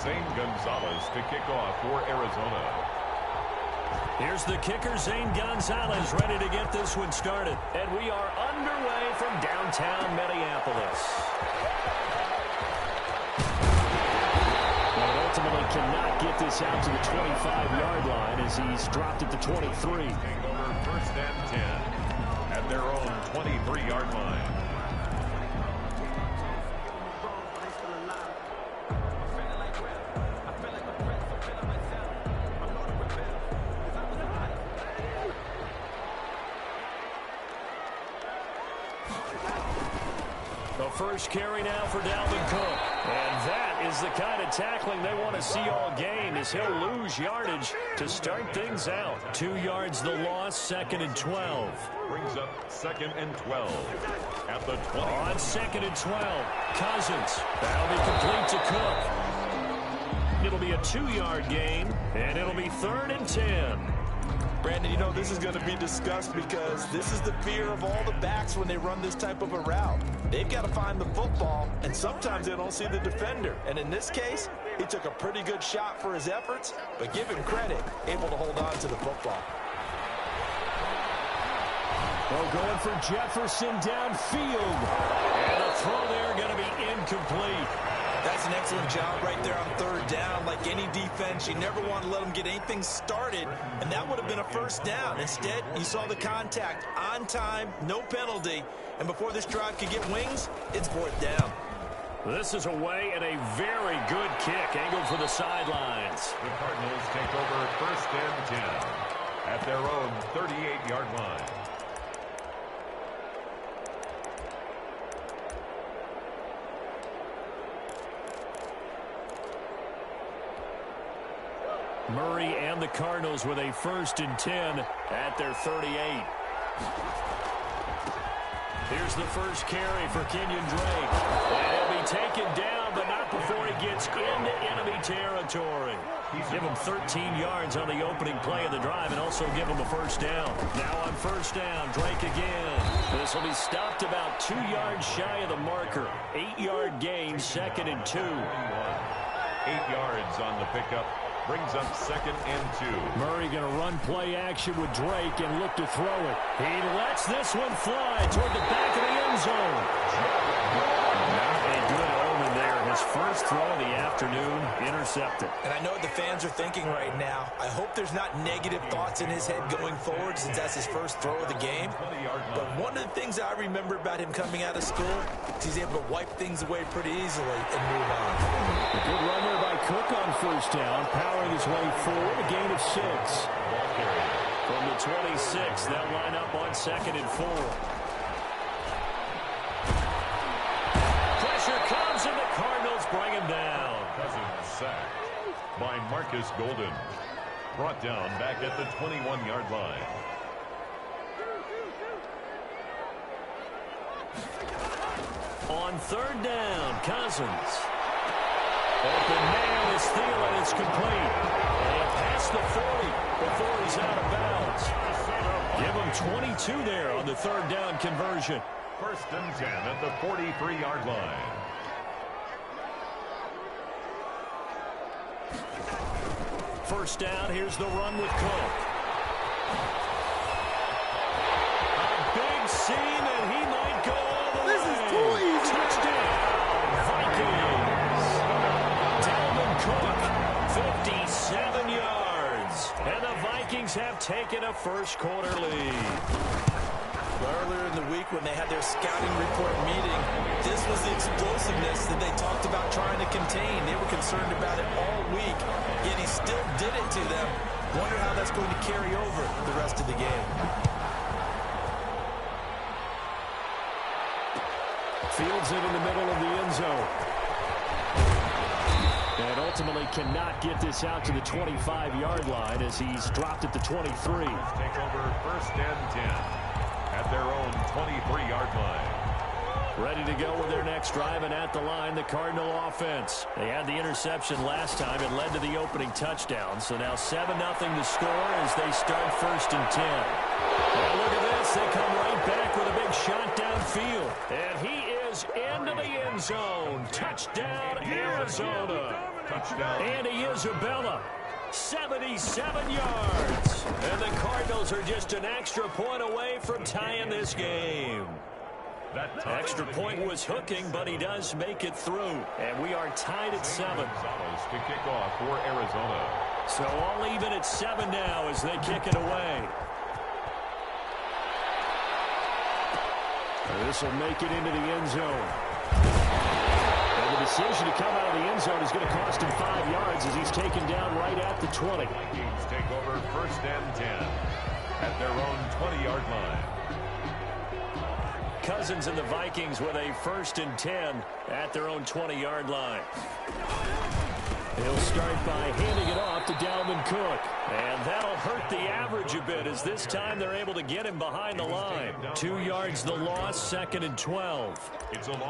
Zane Gonzalez to kick off for Arizona. Here's the kicker, Zane Gonzalez, ready to get this one started. And we are underway from downtown Minneapolis. But ultimately cannot get this out to the 25-yard line as he's dropped at the 23. Taking over first and 10 at their own 23-yard line. The first carry now for Dalvin Cook. And that is the kind of tackling they want to see all game as he'll lose yardage to start things out. 2 yards the loss, 2nd and 12. Brings up 2nd and 12 at the 20. On 2nd and 12, Cousins. That'll be complete to Cook. It'll be a 2-yard gain, and it'll be 3rd and 10. Brandon, you know, this is going to be discussed because this is the fear of all the backs when they run this type of a route. They've got to find the football, and sometimes they don't see the defender. And in this case, he took a pretty good shot for his efforts, but give him credit, able to hold on to the football. Well, going for Jefferson downfield. And a throw there going to be incomplete. That's an excellent job right there on 3rd down. Like any defense, you never want to let them get anything started, and that would have been a first down. Instead, you saw the contact on time, no penalty, and before this drive could get wings, it's 4th down. This is away and a very good kick angled for the sidelines. The Cardinals take over first and 10 at their own 38-yard line. Murray and the Cardinals with a 1st and 10 at their 38. Here's the first carry for Kenyon Drake. And he'll be taken down, but not before he gets into enemy territory. Give him 13 yards on the opening play of the drive and also give him a first down. Now on first down, Drake again. This will be stopped about 2 yards shy of the marker. 8-yard gain, 2nd and 2. 8 yards on the pickup. Brings up 2nd and 2. Murray going to run play action with Drake and look to throw it. He lets this one fly toward the back of the end zone. Not a good omen there. His first throw of the afternoon intercepted. And I know what the fans are thinking right now. I hope there's not negative thoughts in his head going forward since that's his first throw of the game. But one of the things I remember about him coming out of school is he's able to wipe things away pretty easily and move on. A good run there by Cook on first down, powering his way forward, a gain of 6. From the 26, they'll line up on 2nd and 4. Pressure comes and the Cardinals bring him down. Cousins sacked by Marcus Golden. Brought down back at the 21-yard line. On 3rd down, Cousins. Open man is Thielen. It's complete. And past the 40 before he's out of bounds. Give him 22 there on the 3rd down conversion. 1st and 10 at the 43-yard line. First down, here's the run with Cook. A big seam, and he might go all the way. This is too easy. Touchdown, Vikings. Dalvin Cook, 57 yards. And the Vikings have taken a first-quarter lead. Earlier in the week when they had their scouting report meeting, this was the explosiveness that they talked about trying to contain. They were concerned about it all week, yet he still did it to them. Wonder how that's going to carry over the rest of the game. Fields it in the middle of the end zone. And ultimately cannot get this out to the 25-yard line as he's dropped at the 23. Take over 1st and 10 at their own 23-yard line. Ready to go with their next drive, and at the line, the Cardinal offense. They had the interception last time. It led to the opening touchdown. So now 7-0 to score as they start 1st and 10. Now look at this. They come right back with a big shot downfield. And he is into the end zone. Touchdown, Arizona. Touchdown. And Isabella, 77 yards. And the Cardinals are just an extra point away from tying this game. That extra point was hooking, but he does make it through. And we are tied at 7. To kick off for Arizona. So all even at 7 now as they kick it away. This will make it into the end zone. And the decision to come out of the end zone is going to cost him 5 yards as he's taken down right at the 20. Vikings take over 1st and 10 at their own 20-yard line. Cousins and the Vikings with a 1st and 10 at their own 20-yard line. He'll start by handing it off to Dalvin Cook. And that'll hurt the average a bit as this time they're able to get him behind the line. 2 yards the loss, 2nd and 12.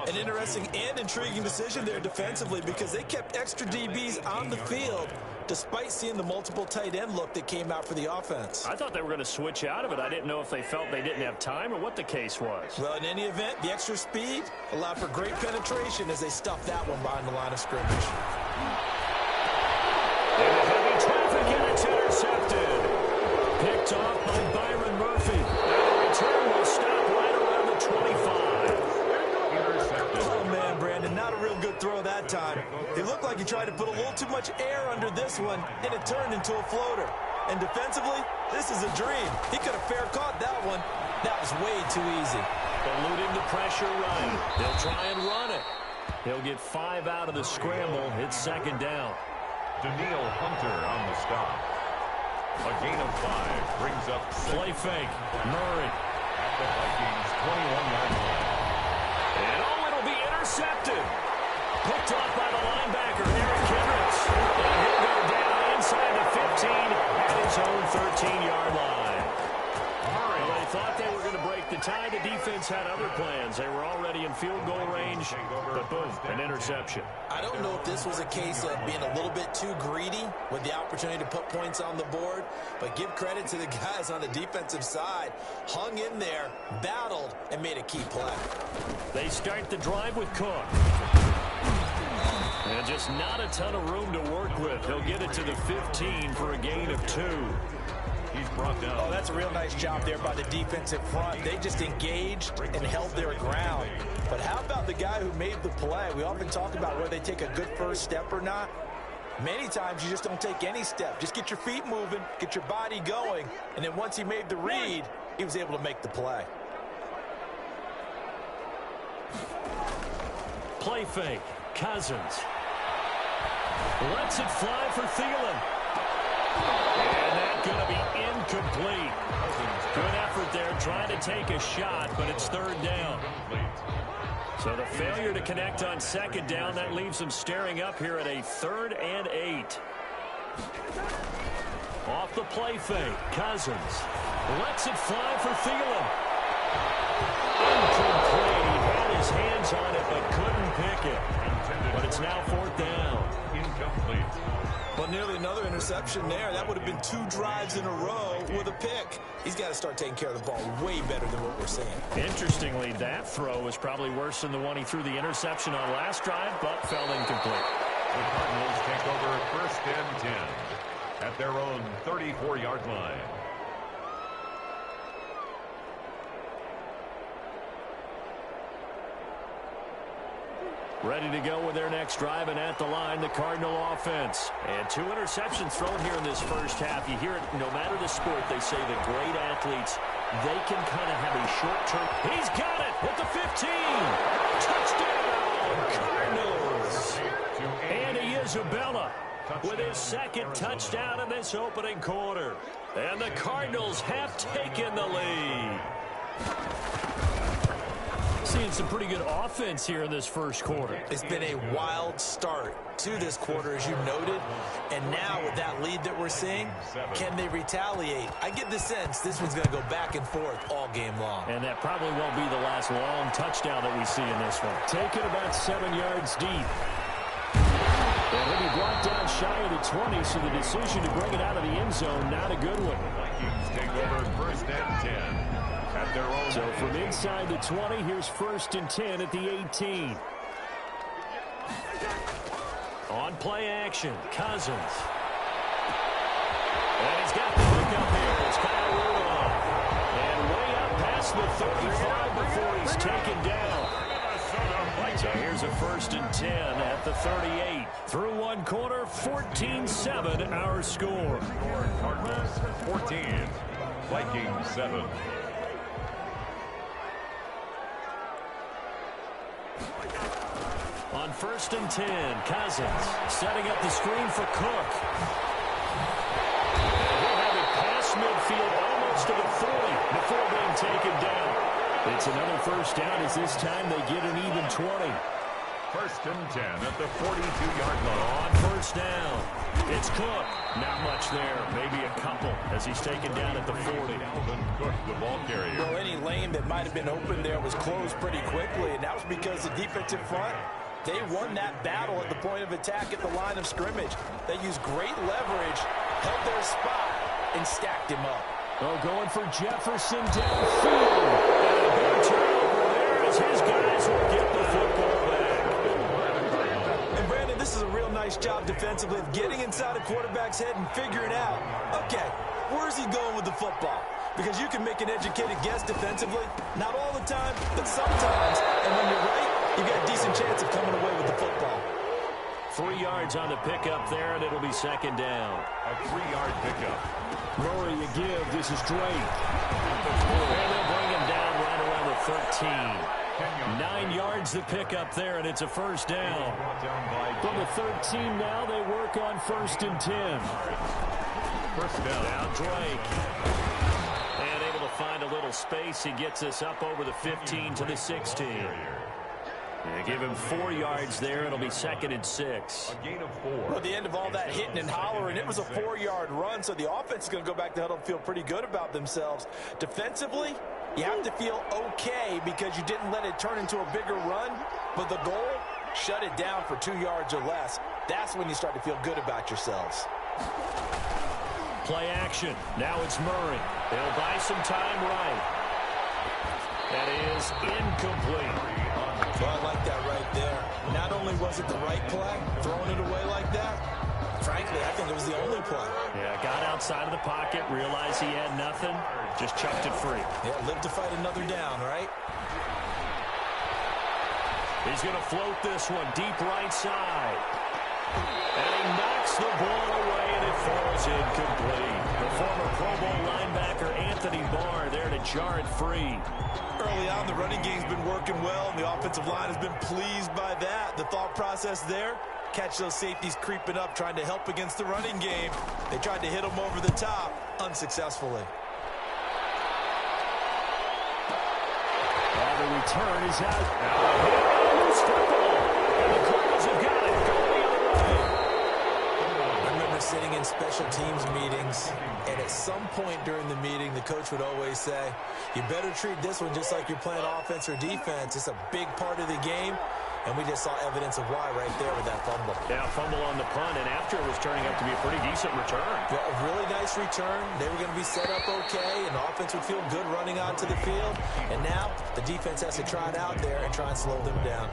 An interesting and intriguing decision there defensively because they kept extra DBs on the field despite seeing the multiple tight end look that came out for the offense. I thought they were going to switch out of it. I didn't know if they felt they didn't have time or what the case was. Well, in any event, the extra speed allowed for great penetration as they stuffed that one behind the line of scrimmage. Into heavy traffic, and it's intercepted. Picked off by Byron Murphy. And the return will stop right around the 25. Oh, man, Brandon, not a real good throw that time. It looked like he tried to put a little too much air under this one, and it turned into a floater. And defensively, this is a dream. He could have fair caught that one. That was way too easy. Eluding the pressure right. They'll try and run it. He'll get 5 out of the scramble. It's 2nd down. Daniil Hunter on the stop. A gain of 5 brings up play fake. Murray at the Vikings 21-yard line. And it'll be intercepted. Picked off by the linebacker, Eric Kendricks. And he'll go down inside the 15 at his own 13-yard line. Well, they thought they were going to break the tie. The defense had other plans. They were already in field goal range, but boom, an interception. I don't know if this was a case of being a little bit too greedy with the opportunity to put points on the board, but give credit to the guys on the defensive side. Hung in there, battled, and made a key play. They start the drive with Cook. And just not a ton of room to work with. He'll get it to the 15 for a gain of 2. He's brought down. Oh, that's a real nice job there by the defensive front. They just engaged and held their ground. But how about the guy who made the play? We often talk about whether they take a good first step or not. Many times you just don't take any step. Just get your feet moving, get your body going, and then once he made the read, he was able to make the play. Play fake. Cousins. Lets it fly for Thielen. And that's going to be incomplete. Good effort there trying to take a shot, but it's 3rd down. So the failure to connect on 2nd down, that leaves them staring up here at a 3rd and 8. Off the play fake. Cousins. Lets it fly for Thielen. Incomplete. He had his hands on it, but couldn't pick it. But it's now 4th down. Incomplete. But nearly another interception there. That would have been 2 drives in a row with a pick. He's got to start taking care of the ball way better than what we're seeing. Interestingly, that throw was probably worse than the one he threw the interception on last drive, but fell incomplete. The Cardinals take over 1st and 10 at their own 34-yard line. Ready to go with their next drive, and at the line, the Cardinal offense. And 2 interceptions thrown here in this first half. You hear it, no matter the sport, they say that great athletes, they can kind of have a short-term. He's got it at the 15. Touchdown, Cardinals. And Isabella with his 2nd touchdown in this opening quarter. And the Cardinals have taken the lead. Seeing some pretty good offense here in this first quarter. It's been a wild start to this quarter, as you noted. And now with that lead that we're seeing, can they retaliate? I get the sense this one's going to go back and forth all game long. And that probably won't be the last long touchdown that we see in this one. Taken about 7 yards deep. And he'll be brought down shy of the 20, so the decision to bring it out of the end zone, not a good one. Vikings take over 1st and 10. At their own. So from inside the 20, here's 1st and 10 at the 18. On play action, Cousins. And he's got the pickup here. It's Kyle Rudolph. And way up past the 35 before he's taken down. So here's a 1st and 10 at the 38. Through one quarter, 14-7 our score. Cardinals 14, Vikings 7. On 1st and 10, Cousins setting up the screen for Cook. He'll have it past midfield almost to the 40 before being taken down. It's another 1st down as this time they get an even 20. 1st and 10 at the 42-yard line. On 1st down, it's Cook. Not much there, maybe a couple as he's taken down at the 40. Cook, the ball carrier. Well, any lane that might have been open there was closed pretty quickly, and that was because the defensive front, they won that battle at the point of attack at the line of scrimmage. They used great leverage, held their spot, and stacked him up. Oh, going for Jefferson downfield. And a big turnover there as his guys will get the football back. And Brandon, this is a real nice job defensively of getting inside a quarterback's head and figuring out, okay, where's he going with the football? Because you can make an educated guess defensively, not all the time, but sometimes. And when you're right, you got a decent chance of coming away with the football. 3 yards on the pickup there, and it'll be 2nd down. A 3-yard pickup. Rory, you give. This is Drake. And they'll bring him down right around the 13. 9 yards the pickup there, and it's a 1st down. From the 13 now, they work on 1st and 10. 1st down. Now Drake. And able to find a little space. He gets us up over the 15 to the 16. They give him 4 yards there. It'll be 2nd and 6. A gain of 4. Well, at the end of all that hitting and hollering, it was a 4-yard run, so the offense is going to go back to huddle and feel pretty good about themselves. Defensively, you have to feel okay because you didn't let it turn into a bigger run, but the goal, shut it down for 2 yards or less. That's when you start to feel good about yourselves. Play action. Now it's Murray. They'll buy some time right. That is incomplete. Well, I like that right there. Not only was it the right play, throwing it away like that, frankly, I think it was the only play. Yeah, got outside of the pocket, realized he had nothing, just chucked it free. Yeah, live to fight another down, right? He's going to float this one deep right side. And he knocks the ball away, and it falls incomplete. The former Pro Bowl linebacker Anthony Barr there to jar it free. Early on, the running game's been working well, and the offensive line has been pleased by that. The thought process there, catch those safeties creeping up, trying to help against the running game. They tried to hit them over the top, unsuccessfully. And the return is out. Now a football. And the Cardinals have got it. Going the other way. I remember sitting in special teams meetings, and at some point during the meeting, the coach would always say, you better treat this one just like you're playing offense or defense. It's a big part of the game, and we just saw evidence of why right there with that fumble. Yeah, fumble on the punt, and after it was turning out to be a pretty decent return. Yeah, a really nice return. They were going to be set up okay, and the offense would feel good running onto the field. And now the defense has to try it out there and try and slow them down.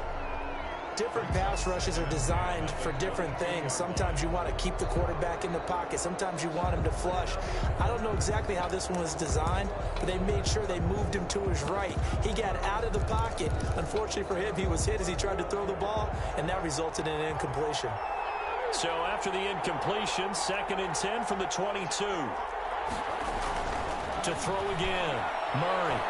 Different pass rushes are designed for different things. Sometimes you want to keep the quarterback in the pocket. Sometimes you want him to flush. I don't know exactly how this one was designed, but they made sure they moved him to his right. He got out of the pocket. Unfortunately for him, he was hit as he tried to throw the ball, and that resulted in an incompletion. So after the incompletion, 2nd and 10 from the 22. To throw again, Murray.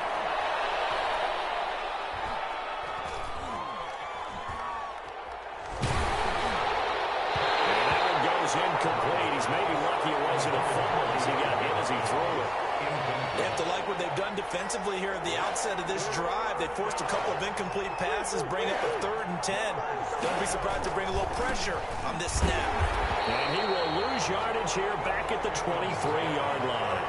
Incomplete. He's maybe lucky it wasn't a fumble as he got hit as he threw it. You have to like what they've done defensively here at the outset of this drive. They forced a couple of incomplete passes, bring up a 3rd and 10. Don't be surprised to bring a little pressure on this snap. And he will lose yardage here back at the 23-yard line.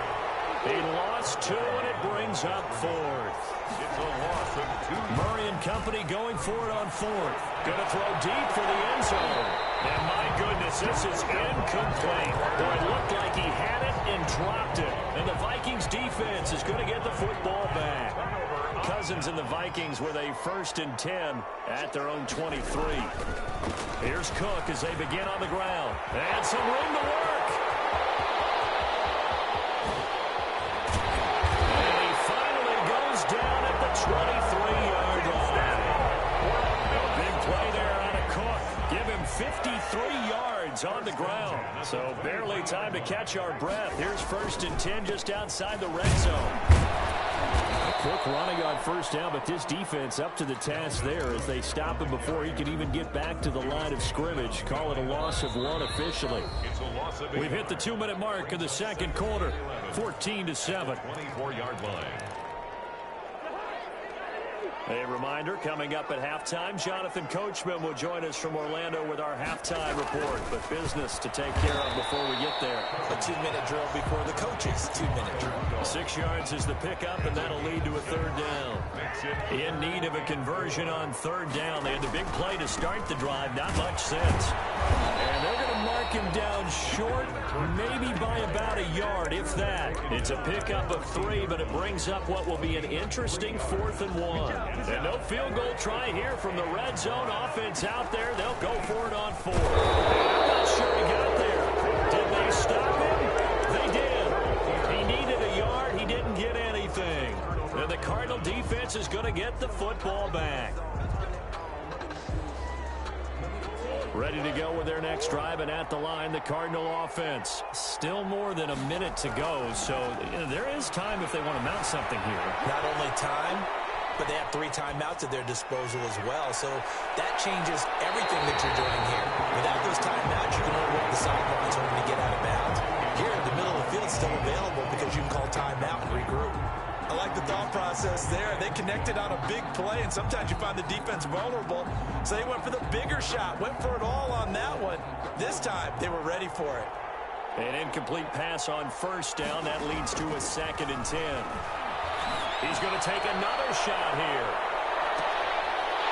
He lost 2, and it brings up 4th. It's a loss of 2. Murray and company going for it on 4th. Going to throw deep for the end zone. And my goodness, this is incomplete. Boy, it looked like he had it and dropped it. And the Vikings defense is going to get the football back. Cousins and the Vikings with a 1st and 10 at their own 23. Here's Cook as they begin on the ground. And some room to work. And he finally goes down at the 23-yard line. A big play there out of Cook. Give him 53 yards on the ground. So barely time to catch our breath. Here's 1st and 10 just outside the red zone. Cook running on 1st down, but this defense up to the task there as they stop him before he can even get back to the line of scrimmage. Call it a loss of 1 officially. We've hit the 2-minute mark of the 2nd quarter, 14-7. 24-yard line. A reminder, coming up at halftime, Jonathan Coachman will join us from Orlando with our halftime report. But business to take care of before we get there. A 2-minute drill before the coaches' 2-minute drill. 6 yards is the pickup, and that'll lead to a 3rd down. In need of a conversion on 3rd down. They had the big play to start the drive, not much sense. And they're going to mark him down short, maybe by about a yard, if that. It's a pickup of 3, but it brings up what will be an interesting 4th and 1. And no field goal try here from the red zone. Offense out there. They'll go for it on 4. I'm not sure he got there. Did they stop him? They did. He needed a yard. He didn't get anything. And the Cardinal defense is going to get the football back. Ready to go with their next drive, and at the line, the Cardinal offense. Still more than a minute to go, so there is time if they want to mount something here. Not only time, but they have 3 timeouts at their disposal as well, so that changes everything that you're doing here. Without those timeouts, you can overrun the sidelines hoping to get out of bounds. Here, the middle of the field is still available because you can call timeout and regroup. I like the thought process there. They connected on a big play, and sometimes you find the defense vulnerable, so they went for the bigger shot, went for it all on that one. This time, they were ready for it. An incomplete pass on 1st down. That leads to a 2nd and 10. He's going to take another shot here.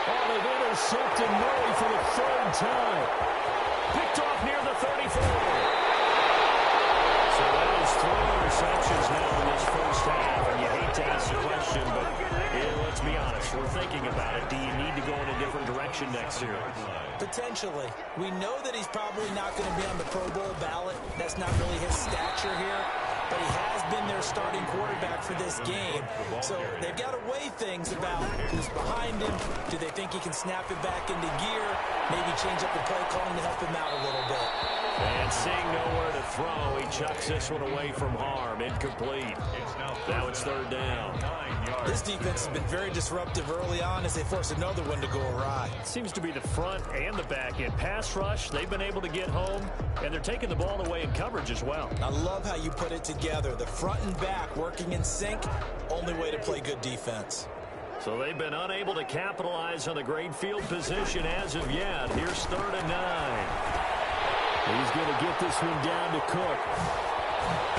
Oh, they've intercepted Murray for the 3rd time. Picked off near the 34. So that is 3 interceptions now in this 1st half. And you hate to ask the question, but let's be honest. We're thinking about it. Do you need to go in a different direction next year? Potentially. We know that he's probably not going to be on the Pro Bowl ballot. That's not really his stature here. But he has been their starting quarterback for this game. So they've got to weigh things about who's behind him. Do they think he can snap it back into gear? Maybe change up the play calling to help him out a little bit. And seeing nowhere to throw, he chucks this one away from harm. Incomplete. Now it's 3rd down. This defense has been very disruptive early on as they force another one to go awry. Seems to be the front and the back end. Pass rush, they've been able to get home, and they're taking the ball away in coverage as well. I love how you put it together. The front and back working in sync, only way to play good defense. So they've been unable to capitalize on the great field position as of yet. Here's 3rd and 9. He's going to get this one down to Cook.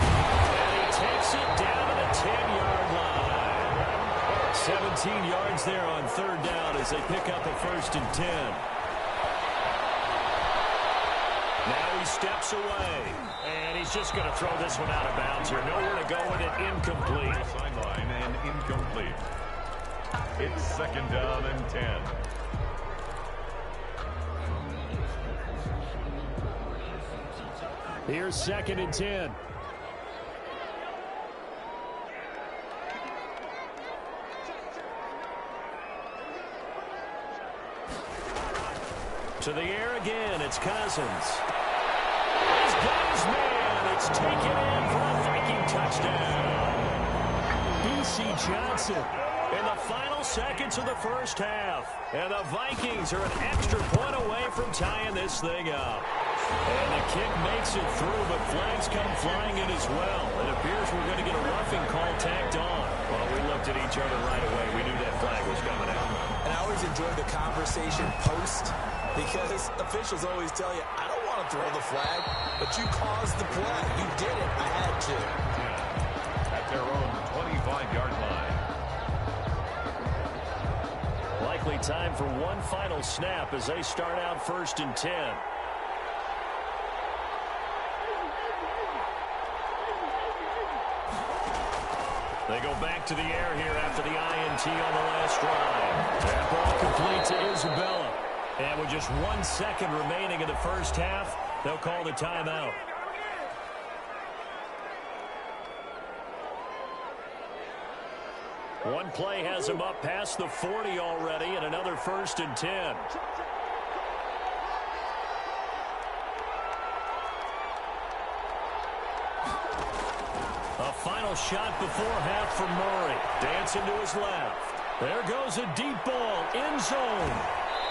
And he takes it down to the 10-yard line. 17 yards there on 3rd down as they pick up a 1st and 10. Now he steps away. And he's just going to throw this one out of bounds here. Nowhere to go with it. Incomplete. Sideline and incomplete. It's 2nd down and 10. Here's 2nd and 10. To the air again, it's Cousins. He's got his man. It's taken in for a Viking touchdown. B.C. Johnson in the final seconds of the 1st half. And the Vikings are an extra point away from tying this thing up. And the kick makes it through, but flags come flying in as well. It appears we're going to get a roughing call tacked on. Well, we looked at each other right away. We knew that flag was coming out. And I always enjoy the conversation post, because officials always tell you, I don't want to throw the flag, but you caused the play. You did it. I had to. At their own 25-yard line. Likely time for one final snap as they start out 1st and 10. They go back to the air here after the INT on the last drive. That ball complete to Isabella. And with just 1 second remaining in the first half, they'll call the timeout. One play has him up past the 40 already, and another 1st and 10. A final shot before half from Murray. Dancing to his left. There goes a deep ball, end zone.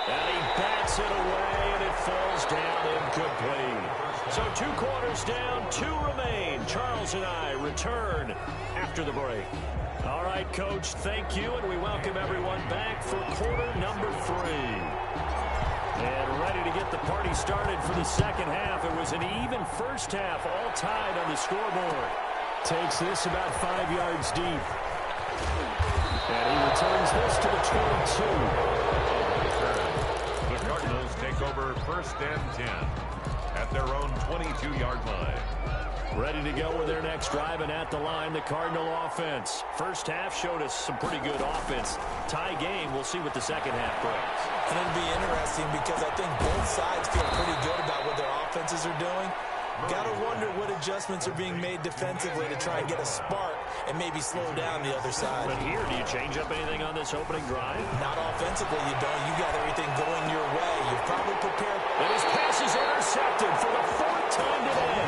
And he bats it away, and it falls down incomplete. So 2 quarters down, 2 remain. Charles and I return after the break. All right, Coach, thank you, and we welcome everyone back for quarter number 3. And ready to get the party started for the second half. It was an even first half, all tied on the scoreboard. Takes this about 5 yards deep. And he returns this to the 22. The Cardinals take over 1st and 10 at their own 22-yard line. Ready to go with their next drive, and at the line, the Cardinal offense. First half showed us some pretty good offense. Tie game, we'll see what the second half brings. And it'll be interesting because I think both sides feel pretty good about what their offenses are doing. Got to wonder what adjustments are being made defensively to try and get a spark and maybe slow down the other side. But here, do you change up anything on this opening drive? Not offensively, you don't. You got everything going your way. You've probably prepared. And his pass is intercepted for the 4th time today.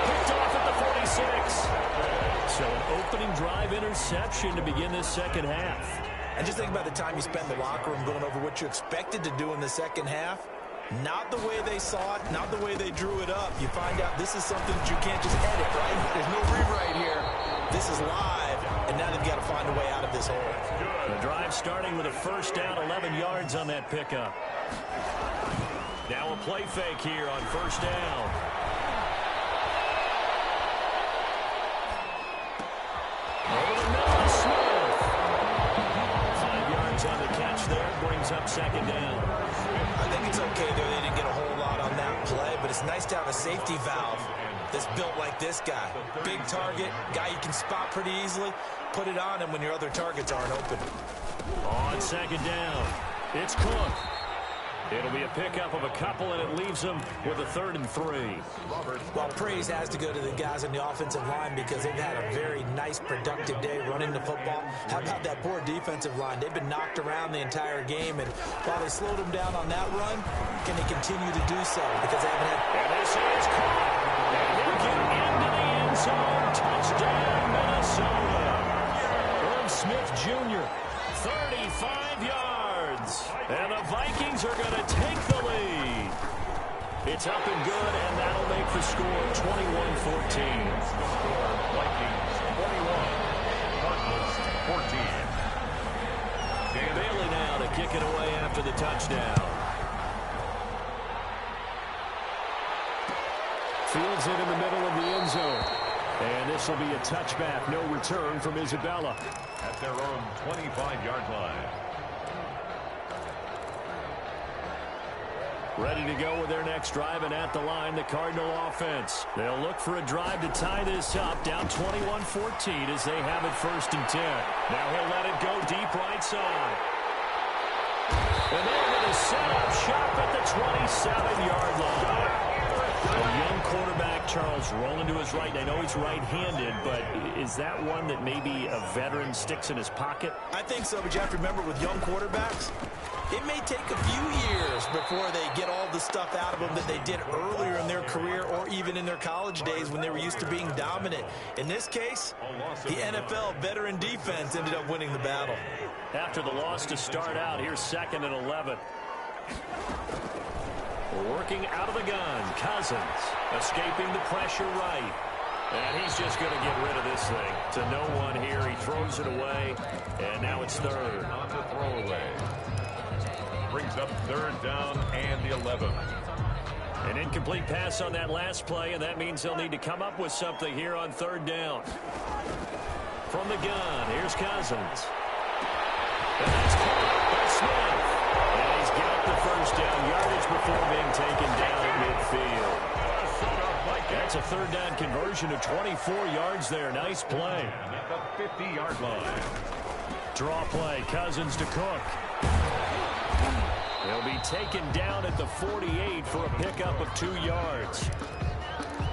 Picked off at the 46. So an opening drive interception to begin this second half. And just think about the time you spend in the locker room going over what you expected to do in the second half. Not the way they saw it, not the way they drew it up. You find out this is something that you can't just edit, right? There's no rewrite here. This is live, and now they've got to find a way out of this hole. The drive starting with a 1st down, 11 yards on that pickup. Now a play fake here on 1st down. Over the middle to Smith. 5 yards on the catch there, brings up 2nd down. I think it's okay there. They didn't get a whole lot on that play, but it's nice to have a safety valve that's built like this guy. Big target, guy you can spot pretty easily. Put it on him when your other targets aren't open. On 2nd down, it's Cook. It'll be a pickup of a couple, and it leaves them with a 3rd and 3. Well, praise has to go to the guys on the offensive line because they've had a very nice, productive day running the football. How about that poor defensive line? They've been knocked around the entire game, and while they slowed them down on that run, can they continue to do so? Because they haven't had... And this is caught. And he'll get into the end zone. Touchdown, Minnesota. Irv Smith Jr., 35 yards. And the Vikings are going to take the lead. It's up and good, and that'll make the score 21-14. Vikings 21, Cardinals 14. Bailey now to kick it away after the touchdown. Fields it in the middle of the end zone. And this will be a touchback, no return from Isabella. At their own 25-yard line. Ready to go with their next drive, and at the line, the Cardinal offense. They'll look for a drive to tie this up, down 21-14 as they have it 1st and 10. Now he'll let it go deep right side. And they're going to set up shop at the 27-yard line. A young quarterback, Charles, rolling to his right. I know he's right-handed, but is that one that maybe a veteran sticks in his pocket? I think so, but you have to remember with young quarterbacks, it may take a few years before they get all the stuff out of them that they did earlier in their career or even in their college days when they were used to being dominant. In this case, the NFL veteran defense ended up winning the battle. After the loss to start out, here's 2nd and 11. Working out of the gun, Cousins escaping the pressure right. And he's just going to get rid of this thing. To no one here. He throws it away, and now it's 3rd. On the throwaway. Brings up 3rd down and the 11. An incomplete pass on that last play, and that means they'll need to come up with something here on 3rd down. From the gun, here's Cousins. And that's caught by Smith. And he's got the 1st down, yardage before being taken down at midfield. That's a third down conversion of 24 yards there. Nice play. At the 50-yard line. Draw play. Cousins to Cook. He'll be taken down at the 48 for a pickup of 2 yards.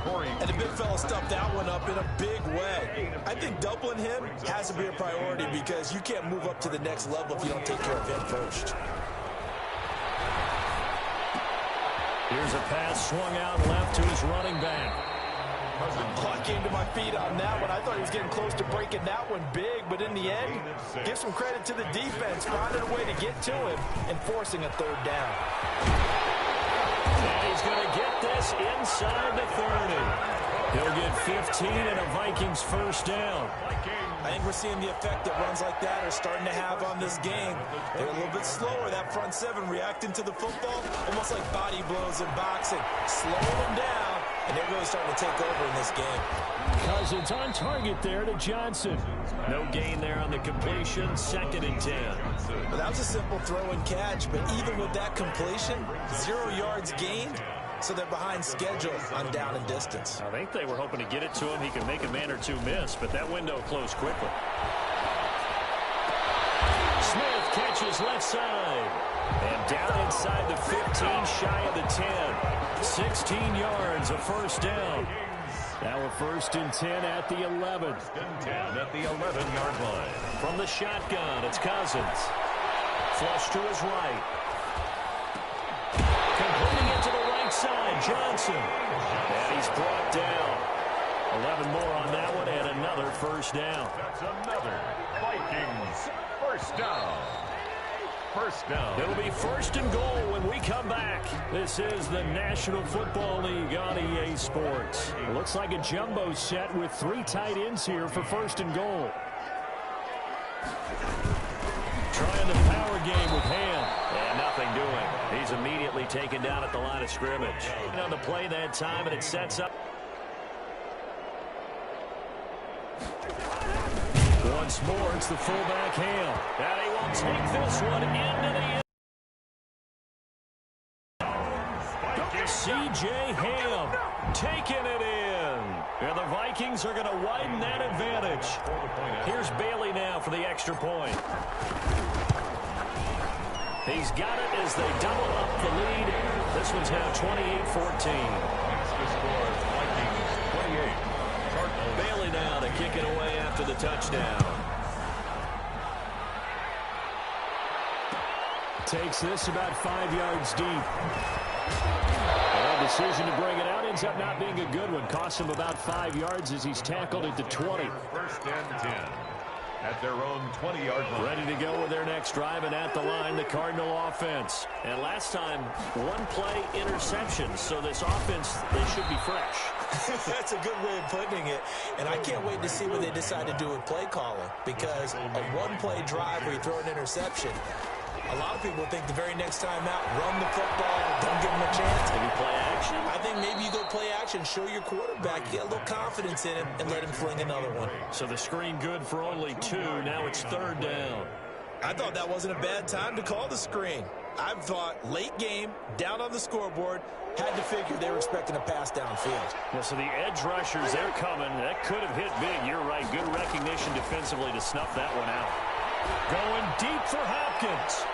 And the big fella stuffed that one up in a big way. I think doubling him has to be a priority because you can't move up to the next level if you don't take care of him first. Here's a pass swung out left to his running back. I came to my feet on that one. I thought he was getting close to breaking that one big, but in the end, give some credit to the defense, finding a way to get to him and forcing a third down. And he's going to get this inside the 30. He'll get 15 and a Vikings first down. I think we're seeing the effect that runs like that are starting to have on this game. They're a little bit slower, that front seven reacting to the football, almost like body blows in boxing, slowing them down, and they're really starting to take over in this game. Cousins on target there to Johnson. No gain there on the completion, 2nd and 10. Well, that was a simple throw and catch, but even with that completion, 0 yards gained, so they're behind schedule on down and distance. I think they were hoping to get it to him. He could make a man or two miss, but that window closed quickly. Smith catches left side. And down inside the 15, shy of the 10. 16 yards, a first down. Now a 1st and 10 at the 11. 10 at the 11-yard line. From the shotgun, it's Cousins. Flush to his right. Completing it to the right side, Johnson. And he's brought down. 11 more on that one and another first down. That's another Vikings first down. First down. It'll be 1st and goal when we come back. This is the National Football League on EA Sports. Looks like a jumbo set with 3 tight ends here for 1st and goal. Trying the power game with Ham. And nothing doing. He's immediately taken down at the line of scrimmage. On the play that time, and it sets up. Once more, it's the fullback Ham. And he will take this one into the end. C.J. Ham taking it in. And the Vikings are going to widen that advantage. Here's Bailey now for the extra point. He's got it as they double up the lead. This one's now 28-14. That's the score. Vikings 28. Cardinals. Bailey now to kick it away after the touchdown. Takes this about 5 yards deep. A decision to bring it out ends up not being a good one. Costs him about 5 yards as he's tackled at the 20. 1st and 10. At their own 20-yard line. Ready to go with their next drive, and at the line, the Cardinal offense. And last time, 1-play interception, so this offense, they should be fresh. That's a good way of putting it, and I can't wait to see what they decide to do with play calling, because a 1-play drive where you throw an interception, a lot of people think the very next time out, run the football, don't give them a chance. Maybe play action? I think maybe you go play action, show your quarterback, get a little confidence in him, and let him fling another one. So the screen good for only 2. Now it's 3rd down. I thought that wasn't a bad time to call the screen. I thought late game, down on the scoreboard, had to figure they were expecting a pass downfield. Well, so the edge rushers, they're coming. That could have hit big. You're right. Good recognition defensively to snuff that one out. Going deep for Hopkins.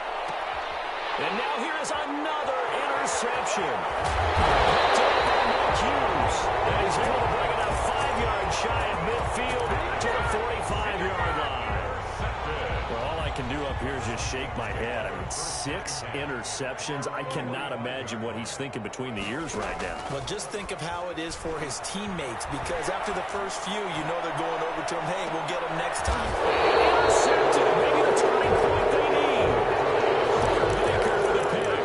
And now here's another interception. Picked up by Nick Hughes. And he's able to bring it out 5 yards shy of midfield to the 45-yard line. Well, all I can do up here is just shake my head. I mean, 6 interceptions. I cannot imagine what he's thinking between the ears right now. Well, just think of how it is for his teammates, because after the first few, you know they're going over to him, hey, we'll get him next time. Intercepted. Maybe the turning point they need. Baker for the pick.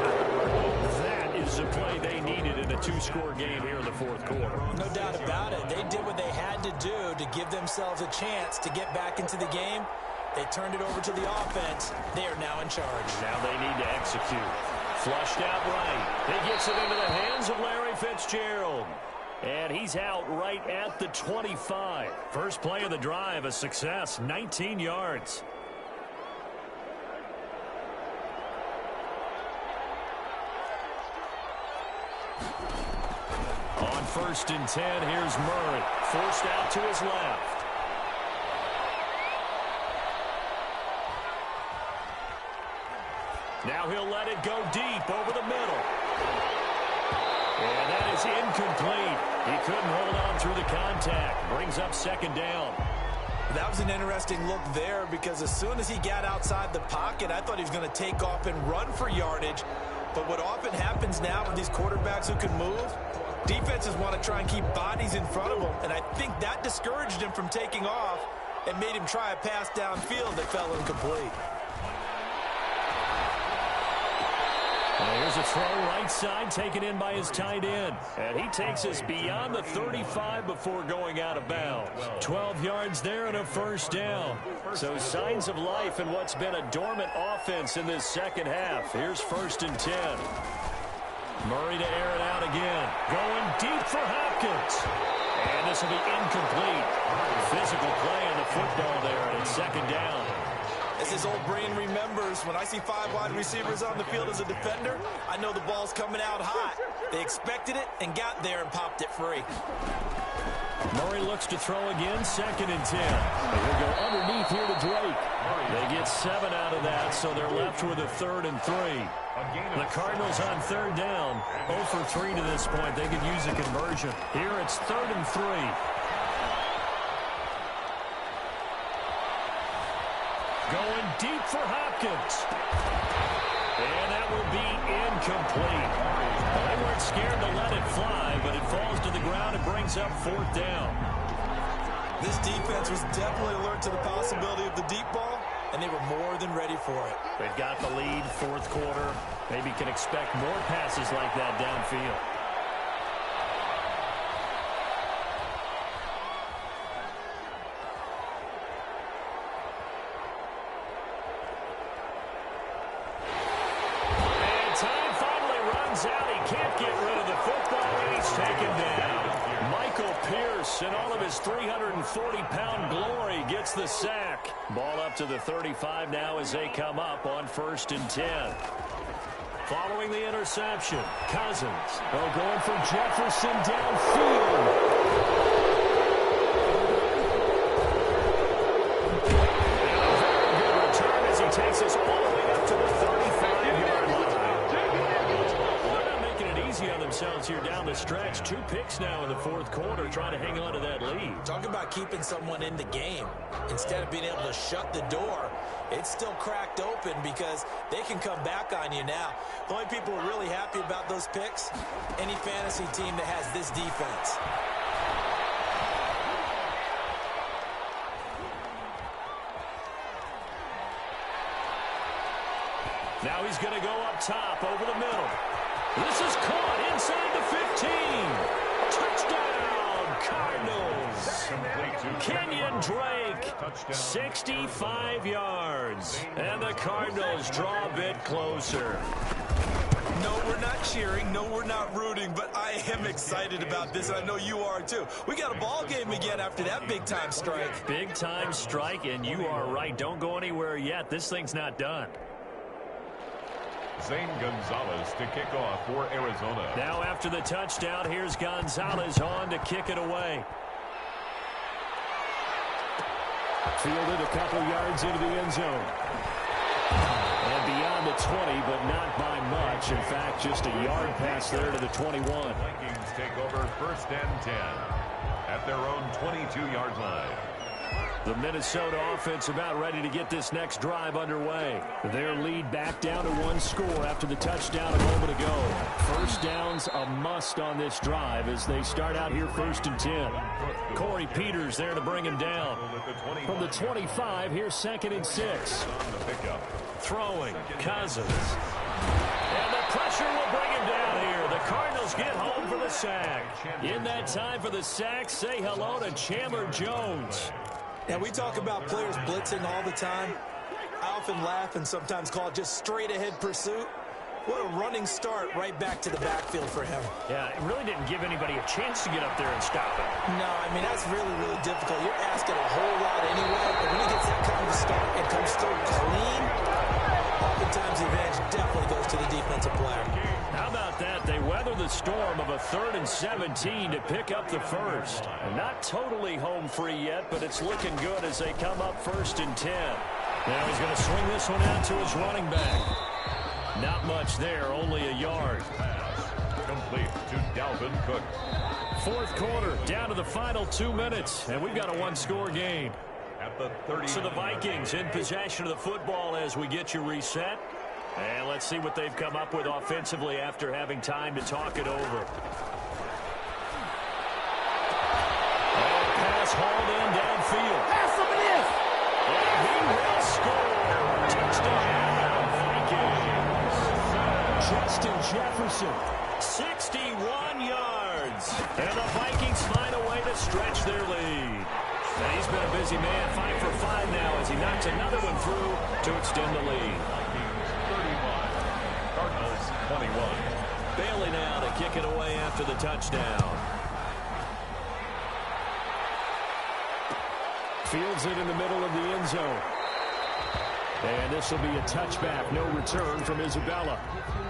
That is the play they needed in a 2-score game here in the 4th quarter. No doubt about it. They did what they had to do to give themselves a chance to get back into the game. They turned it over to the offense. They are now in charge. Now they need to execute. Flushed out right. He gets it into the hands of Larry Fitzgerald. And he's out right at the 25. First play of the drive, a success, 19 yards. On first and 10. Here's Murray, forced out to his left. Now he'll let it go deep over the middle. And that is incomplete. He couldn't hold on through the contact. Brings up second down. That was an interesting look there because as soon as he got outside the pocket, I thought he was going to take off and run for yardage. But what often happens now with these quarterbacks who can move, defenses want to try and keep bodies in front of them. And I think that discouraged him from taking off and made him try a pass downfield that fell incomplete. Here's a throw right side taken in by his tight end. And he takes us beyond the 35 before going out of bounds. 12 yards there and a first down. So signs of life in what's been a dormant offense in this second half. Here's first and 10. Murray to air it out again. Going deep for Hopkins. And this will be incomplete. Physical play on the football there, and it's second down. As his old brain remembers, when I see 5 wide receivers on the field as a defender, I know the ball's coming out hot. They expected it and got there and popped it free. Murray looks to throw again, second and 10. And he'll go underneath here to Drake. They get 7 out of that, so they're left with a 3rd and 3. The Cardinals on third down, 0 for 3 to this point. They could use a conversion. Here it's 3rd and 3. Going deep for Hopkins. And that will be incomplete. Well, they weren't scared to let it fly, but it falls to the ground and brings up 4th down. This defense was definitely alert to the possibility of the deep ball, and they were more than ready for it. They've got the lead, 4th quarter. Maybe can expect more passes like that downfield. Out. He can't get rid of the football, and he's taken down. Michael Pierce, in all of his 340-pound glory, gets the sack. Ball up to the 35 now as they come up on 1st and 10. Following the interception, Cousins. Oh, going for Jefferson downfield. And a very good return as he takes us all the way up to the 35-yard line. On themselves here down the stretch. 2 picks now in the 4th quarter, trying to hang on to that lead. Talk about keeping someone in the game. Instead of being able to shut the door, it's still cracked open because they can come back on you now. The only people who are really happy about those picks, any fantasy team that has this defense. Now he's going to go up top over the middle. This is caught inside the 15. Touchdown, Cardinals. Kenyon Drake, 65 yards. And the Cardinals draw a bit closer. No, we're not cheering. No, we're not rooting. But I am excited about this, and I know you are too. We got a ball game again after that big-time strike. Big-time strike, and you are right. Don't go anywhere yet. This thing's not done. Zane Gonzalez to kick off for Arizona. Now after the touchdown, here's Gonzalez on to kick it away. Fielded a couple yards into the end zone. And beyond the 20, but not by much. In fact, just a yard pass there to the 21. Vikings take over 1st and 10 at their own 22-yard line. The Minnesota offense about ready to get this next drive underway. Their lead back down to 1 score after the touchdown a moment ago. First down's a must on this drive as they start out here 1st and 10. Corey Peters there to bring him down. From the 25, here's 2nd and 6. Throwing, Cousins. And the pressure will bring him down here. The Cardinals get home for the sack. In that time for the sack, say hello to Chandler Jones. Now, we talk about players blitzing all the time. I often laugh and sometimes call it just straight-ahead pursuit. What a running start right back to the backfield for him. Yeah, it really didn't give anybody a chance to get up there and stop it. No, I mean, that's really, really difficult. You're asking a whole lot anyway, but when he gets that kind of a start and comes through clean, oftentimes the advantage definitely goes to the defensive player. How about that? They weather the storm of a 3rd and 17 to pick up the first. And not totally home free yet, but it's looking good as they come up 1st and 10. Now he's going to swing this one out to his running back. Not much there, only a yard. Pass complete to Dalvin Cook. 4th quarter, down to the final 2 minutes, and we've got a one-score game. At the 30. So the Vikings in possession of the football as we get you reset. And let's see what they've come up with offensively after having time to talk it over. And pass hauled in downfield. Pass some of this. And he will score. Touchdown, Vikings. Justin Jefferson, 61 yards. And the Vikings find a way to stretch their lead. And he's been a busy man, 5 for 5 now as he knocks another one through to extend the lead. 31. Cardinals 21. Bailey now to kick it away after the touchdown. Fields it in the middle of the end zone. And this will be a touchback, no return from Isabella.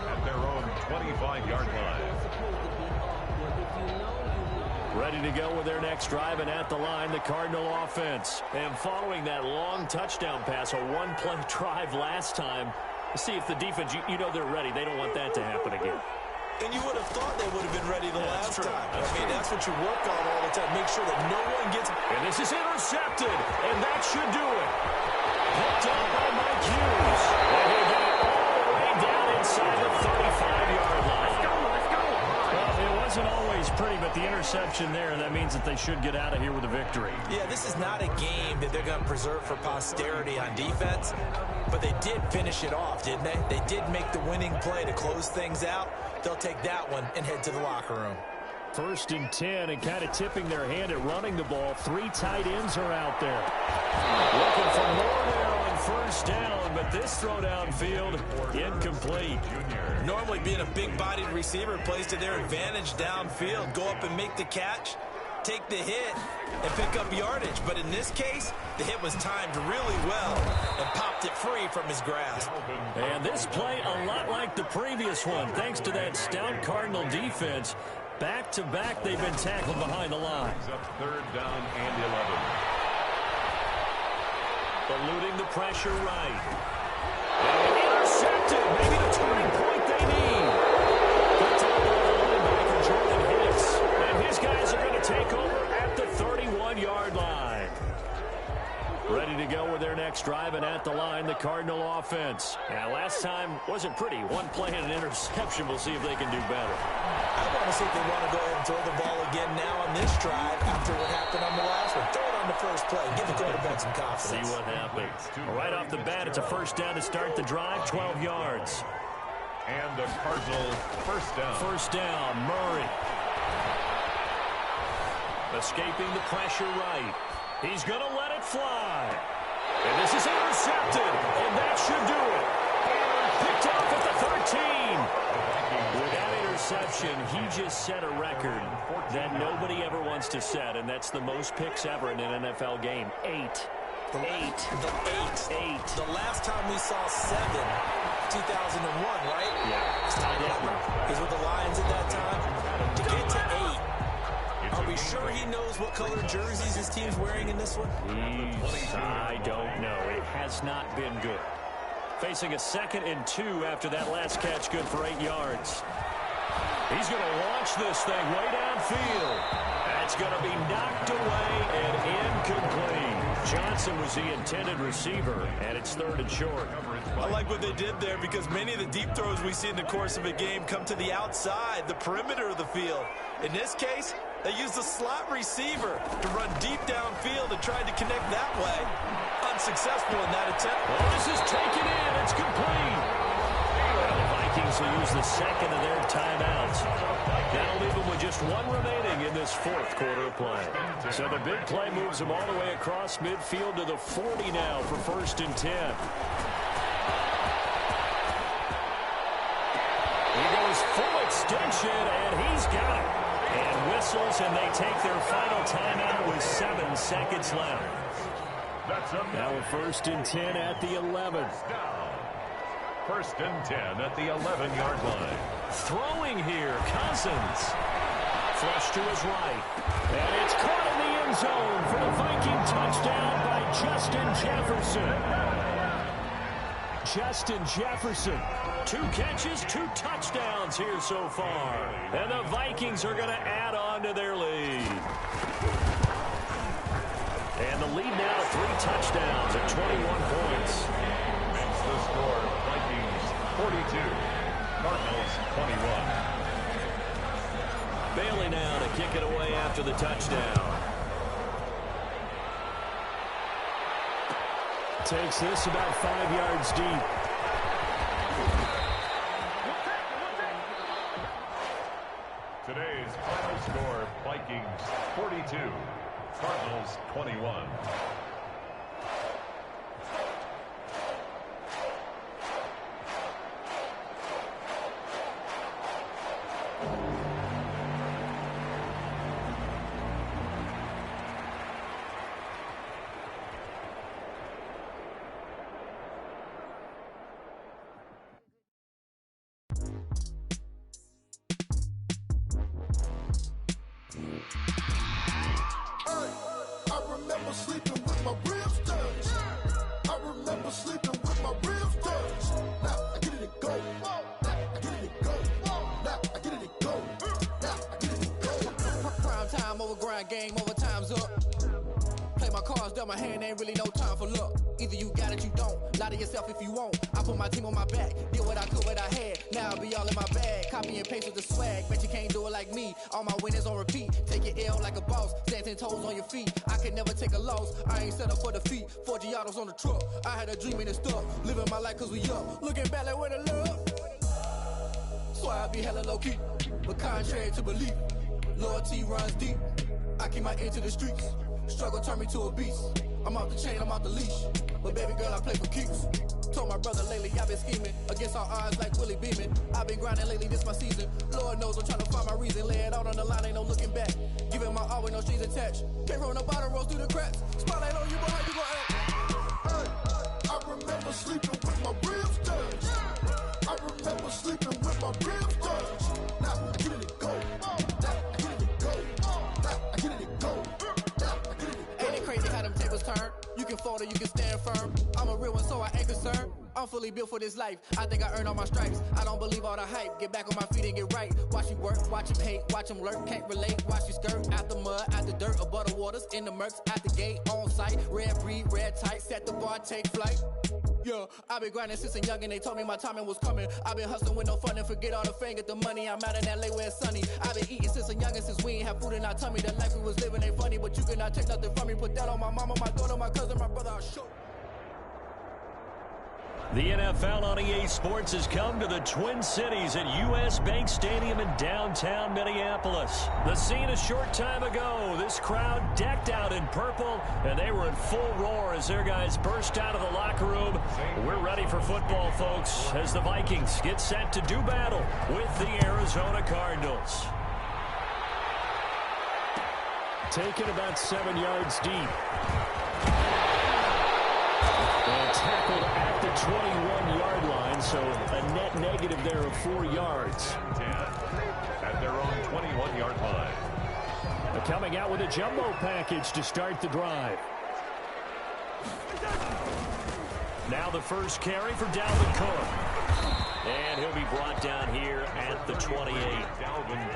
At their own 25-yard line. Ready to go with their next drive, and at the line, the Cardinal offense. And following that long touchdown pass, a one-play drive last time, see if the defense, you know they're ready. They don't want that to happen again. And you would have thought they would have been ready the last time. That's what you work on all the time. Make sure that no one gets... And this is intercepted, and that should do it. Picked up by Mike Hughes. And he'll get it all the way down inside the 35-yard line. Well, it wasn't always pretty, but the interception there, that means that they should get out of here with a victory. Yeah, this is not a game that they're going to preserve for posterity on defense, but they did finish it off, didn't they? They did make the winning play to close things out. They'll take that one and head to the locker room. 1st and 10, and kind of tipping their hand at running the ball. 3 tight ends are out there. Looking for more there on 1st down, but this throw downfield, incomplete. Normally being a big-bodied receiver plays to their advantage downfield. Go up and make the catch, take the hit, and pick up yardage. But in this case, the hit was timed really well and popped it free from his grasp. And this play a lot like the previous one, thanks to that stout Cardinal defense. Back-to-back, they've been tackled behind the line. Up 3rd down and 11. Eluding the pressure right. And intercepted. Maybe the turning point they need. Picked up by the linebacker, Jordan Hicks. And his guys are going to take over at the 31-yard line. Ready to go with their next drive, and at the line, the Cardinal offense. Now, last time wasn't pretty. One play and an interception. We'll see if they can do better. I want to see if they want to go ahead and throw the ball again now on this drive after what happened on the last one. Throw it on the first play. Give the quarterback some confidence. See what happens. Right off the bat, it's a 1st down to start the drive, 12 yards. And the Cardinal 1st down. 1st down, Murray. Escaping the pressure right. He's going to let it fly. And this is intercepted, and that should do it. Picked off at the 13. With that interception, he just set a record that nobody ever wants to set, and that's the most picks ever in an NFL game. 8. The last time we saw 7, 2001, right? Yeah. He's with the Lions at that time. To get to 8. Are we sure he knows what color jerseys his team's wearing in this one? I don't know. It has not been good. Facing a 2nd and 2 after that last catch, good for 8 yards. He's going to launch this thing way downfield. That's going to be knocked away and incomplete. Johnson was the intended receiver, and it's 3rd and short. I like what they did there because many of the deep throws we see in the course of a game come to the outside, the perimeter of the field. In this case, they used a slot receiver to run deep downfield and tried to connect that way. Unsuccessful in that attempt. Well, this is taken in. It's complete. Well, the Vikings will use the 2nd of their timeouts. That'll leave them with just 1 remaining in this 4th quarter of play. So the big play moves them all the way across midfield to the 40 now for 1st and 10. He goes full extension, and he's got it. And whistles, and they take their final timeout with 7 seconds left. Now a 1st and 10 at the 11. 1st and 10 at the 11-yard line. Throwing here, Cousins. Flush to his right. And it's caught in the end zone for the Viking touchdown by Justin Jefferson. Justin Jefferson. 2 catches, 2 touchdowns here so far. And the Vikings are going to add on to their lead. And the lead now to 3 touchdowns at 21 points. Makes the score Vikings 42, Cardinals 21. Bailey now to kick it away after the touchdown. Takes this about 5 yards deep. Today's final score, Vikings 42, Cardinals 21. Game over, time's up. Play my cards, dealt my hand, ain't really no time for luck. Either you got it, you don't. Lie to yourself if you won't. I put my team on my back, did what I could, what I had. Now I'll be all in my bag. Copy and paste with the swag. Bet you can't do it like me. All my winners on repeat. Take your L like a boss. Stand 10 toes on your feet. I can never take a loss. I ain't set up for defeat. 4 Giottos on the truck. I had a dream and it's stuck. Living my life cause we up. Looking back like where the love. So I be hella low key. But contrary to belief, loyalty runs deep. I keep my ear to the streets. Struggle turned me to a beast. I'm off the chain, I'm off the leash. But baby girl, I play for keeps. Told my brother lately I've been scheming against all odds like Willie Beeman. I've been grinding lately, this my season. Lord knows I'm trying to find my reason. Lay it out on the line, ain't no looking back. Giving my all with no strings attached. Came from the bottom, rose through the cracks. Spotlight on you, boy, how you gon' act? Hey, I remember sleeping with my ribs touched. I remember sleeping with my ribs touched. Now I'm getting it go. Turn. You can fold or you can stand firm. I'm a real one, so I ain't concerned. I'm fully built for this life. I think I earned all my stripes. I don't believe all the hype. Get back on my feet and get right. Watch you work, watch him hate, watch him lurk. Can't relate, watch you skirt. Out the mud, out the dirt, above the waters, in the murks, at the gate, on site. Red breed, red tight, set the bar, take flight. Yeah, I've been grinding since a youngin', they told me my timing was coming. I've been hustling with no fun and forget all the fame, get the money. I'm out in LA where it's sunny. I've been eating since a youngin', since we ain't have food in our tummy. The life we was living ain't funny, but you cannot take nothing from me. Put that on my mama, my daughter, my cousin, my brother, I'll show. The NFL on EA Sports has come to the Twin Cities at US Bank Stadium in downtown Minneapolis. The scene a short time ago. This crowd decked out in purple, and they were in full roar as their guys burst out of the locker room. We're ready for football, folks, as the Vikings get set to do battle with the Arizona Cardinals. Taken about 7 yards deep. And tackled at the 21-yard line, so a net negative there of 4 yards. 10 at their own 21-yard line. Coming out with a jumbo package to start the drive. Now the first carry for Dalvin Cook. And he'll be brought down here at the 28.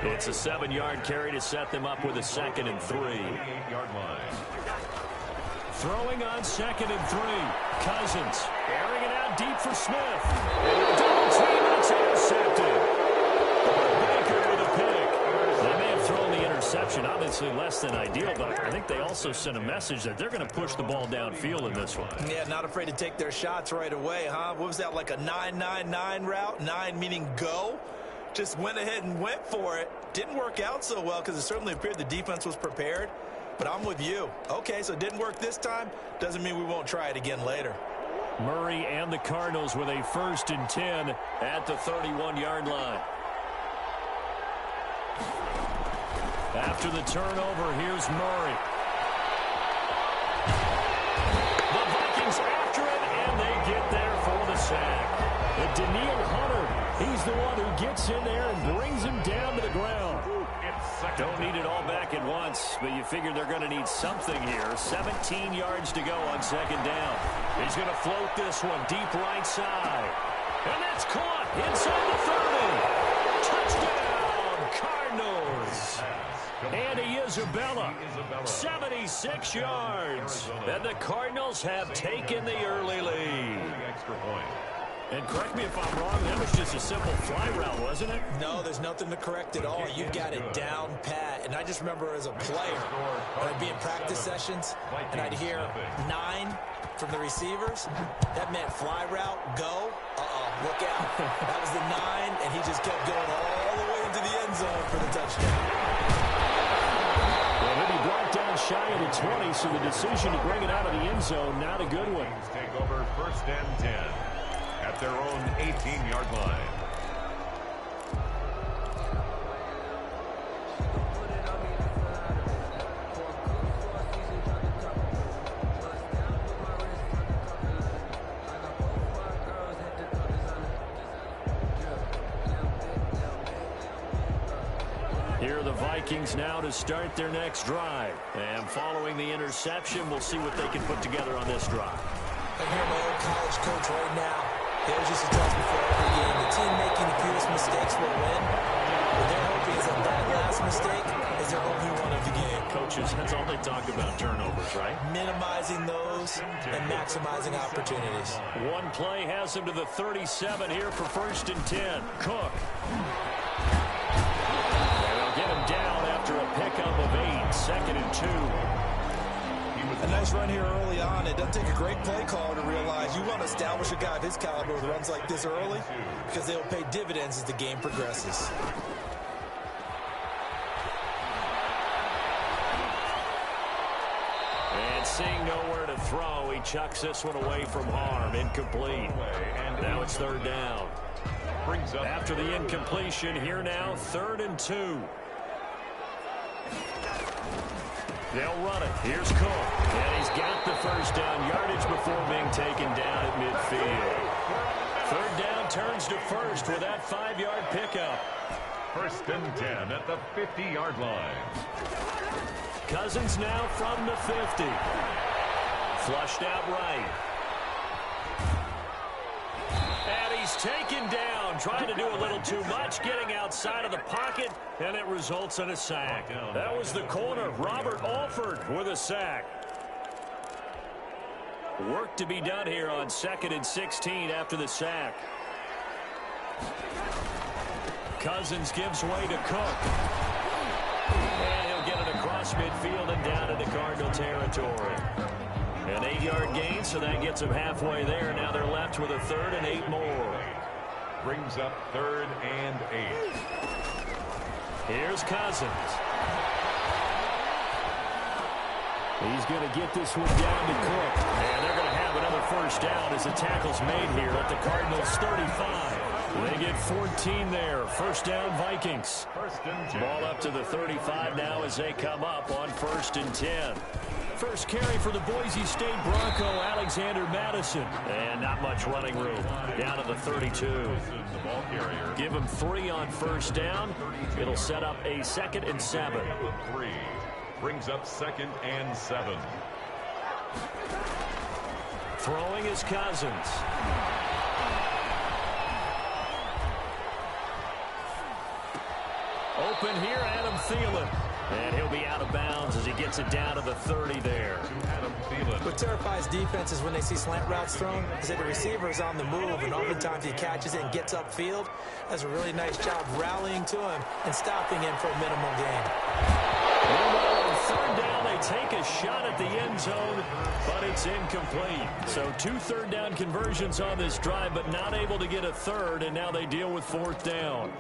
It's a 7-yard carry to set them up with a 2nd and 3. 28-yard line. Throwing on 2nd and 3. Cousins airing it out deep for Smith. Double team, and it's intercepted. Baker with a pick. They may have thrown the interception, obviously less than ideal, but I think they also sent a message that they're going to push the ball downfield in this one. Yeah, not afraid to take their shots right away, huh? What was that, like a 9-9-9 route? 9 meaning go? Just went ahead and went for it. Didn't work out so well because it certainly appeared the defense was prepared. But I'm with you. Okay, so it didn't work this time. Doesn't mean we won't try it again later. Murray and the Cardinals with a 1st and 10 at the 31-yard line. After the turnover, here's Murray. The Vikings after it, and they get there for the sack. And Daniil Hunter He's the one who gets in there and brings him down to the ground. Don't need it all back at once, but you figure they're going to need something here. 17 yards to go on second down. He's going to float this one deep right side. And that's caught inside the 30. Touchdown, Cardinals. Andy Isabella, 76 yards. And the Cardinals have taken the early lead. Extra point. And correct me if I'm wrong, that was just a simple fly route, wasn't it? No, there's nothing to correct at all. You've got it down pat. And I just remember as a player, when I'd be in practice sessions, and I'd hear 9 from the receivers. That meant fly route, go. Look out. That was the 9, and he just kept going all the way into the end zone for the touchdown. Well, he'll be brought down shy of the 20, so the decision to bring it out of the end zone, not a good one. Take over 1st and 10 at their own 18-yard line. Here are the Vikings now to start their next drive. And following the interception, we'll see what they can put together on this drive. I hear my old college coach right now. He always used to tell us before every game, the team making the fewest mistakes will win. What they're hoping is that that last mistake is their only one of the game. Coaches, that's all they talk about, turnovers, right? Minimizing those and maximizing opportunities. One play has him to the 37 here for 1st and 10. Cook. They'll get him down after a pickup of 8. 2nd and 2. A nice run here early on. It doesn't take a great play caller to realize you want to establish a guy of his caliber with runs like this early because they'll pay dividends as the game progresses. And seeing nowhere to throw, he chucks this one away from harm. Incomplete. And now it's 3rd down. After the incompletion, here now, 3rd and 2. They'll run it. Here's Cook. And he's got the 1st down yardage before being taken down at midfield. 3rd down turns to 1st with that 5-yard pickup. 1st and 10 at the 50-yard line. Cousins now from the 50. Flushed out right. And he's taken down, trying to do a little too much, getting outside of the pocket, and it results in a sack. That was the corner, Robert Alford, with a sack. Work to be done here on 2nd and 16 after the sack. Cousins gives way to Cook. And he'll get it across midfield and down into Cardinal territory. An 8-yard gain, so that gets them halfway there. Now they're left with a 3rd and 8 more. Brings up 3rd and 8. Here's Cousins. He's going to get this one down to Cook. And they're going to have another 1st down as the tackle's made here at the Cardinals' 35. They get 14 there. 1st down, Vikings. Ball up to the 35 now as they come up on 1st and 10. First carry for the Boise State Bronco, Alexander Madison. And not much running room. Down to the 32. Give him 3 on 1st down. It'll set up a 2nd and 7. 3 brings up 2nd and 7. Throwing is Cousins. Open here, Adam Thielen. And he'll be out of bounds as he gets it down to the 30 there. What terrifies defenses when they see slant routes thrown is that the receiver is on the move, and oftentimes he catches it and gets upfield. Does a really nice job rallying to him and stopping him for a minimal gain. On 3rd down, they take a shot at the end zone, but it's incomplete. So 2 3rd down conversions on this drive, but not able to get a 3rd, and now they deal with 4th down.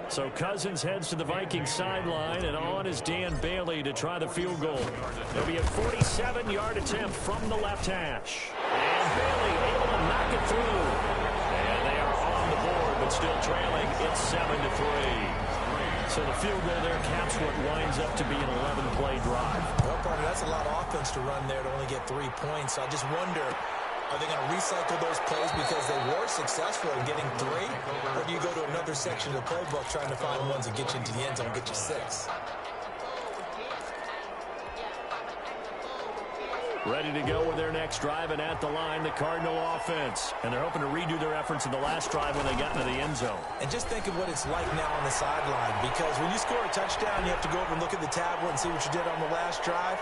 So Cousins heads to the Vikings sideline, and on is Dan Bailey to try the field goal. There'll be a 47-yard attempt from the left hash. And Bailey able to knock it through. And they are on the board, but still trailing. It's 7-3. So the field goal there caps what winds up to be an 11-play drive. Well, partner, that's a lot of offense to run there to only get 3 points. So I just wonder Are they going to recycle those plays because they were successful in getting 3? Or do you go to another section of the playbook trying to find ones that get you into the end zone and get you 6? Ready to go with their next drive, and at the line, the Cardinal offense. And they're hoping to redo their efforts in the last drive when they got into the end zone. And just think of what it's like now on the sideline, because when you score a touchdown, you have to go over and look at the tablet and see what you did on the last drive.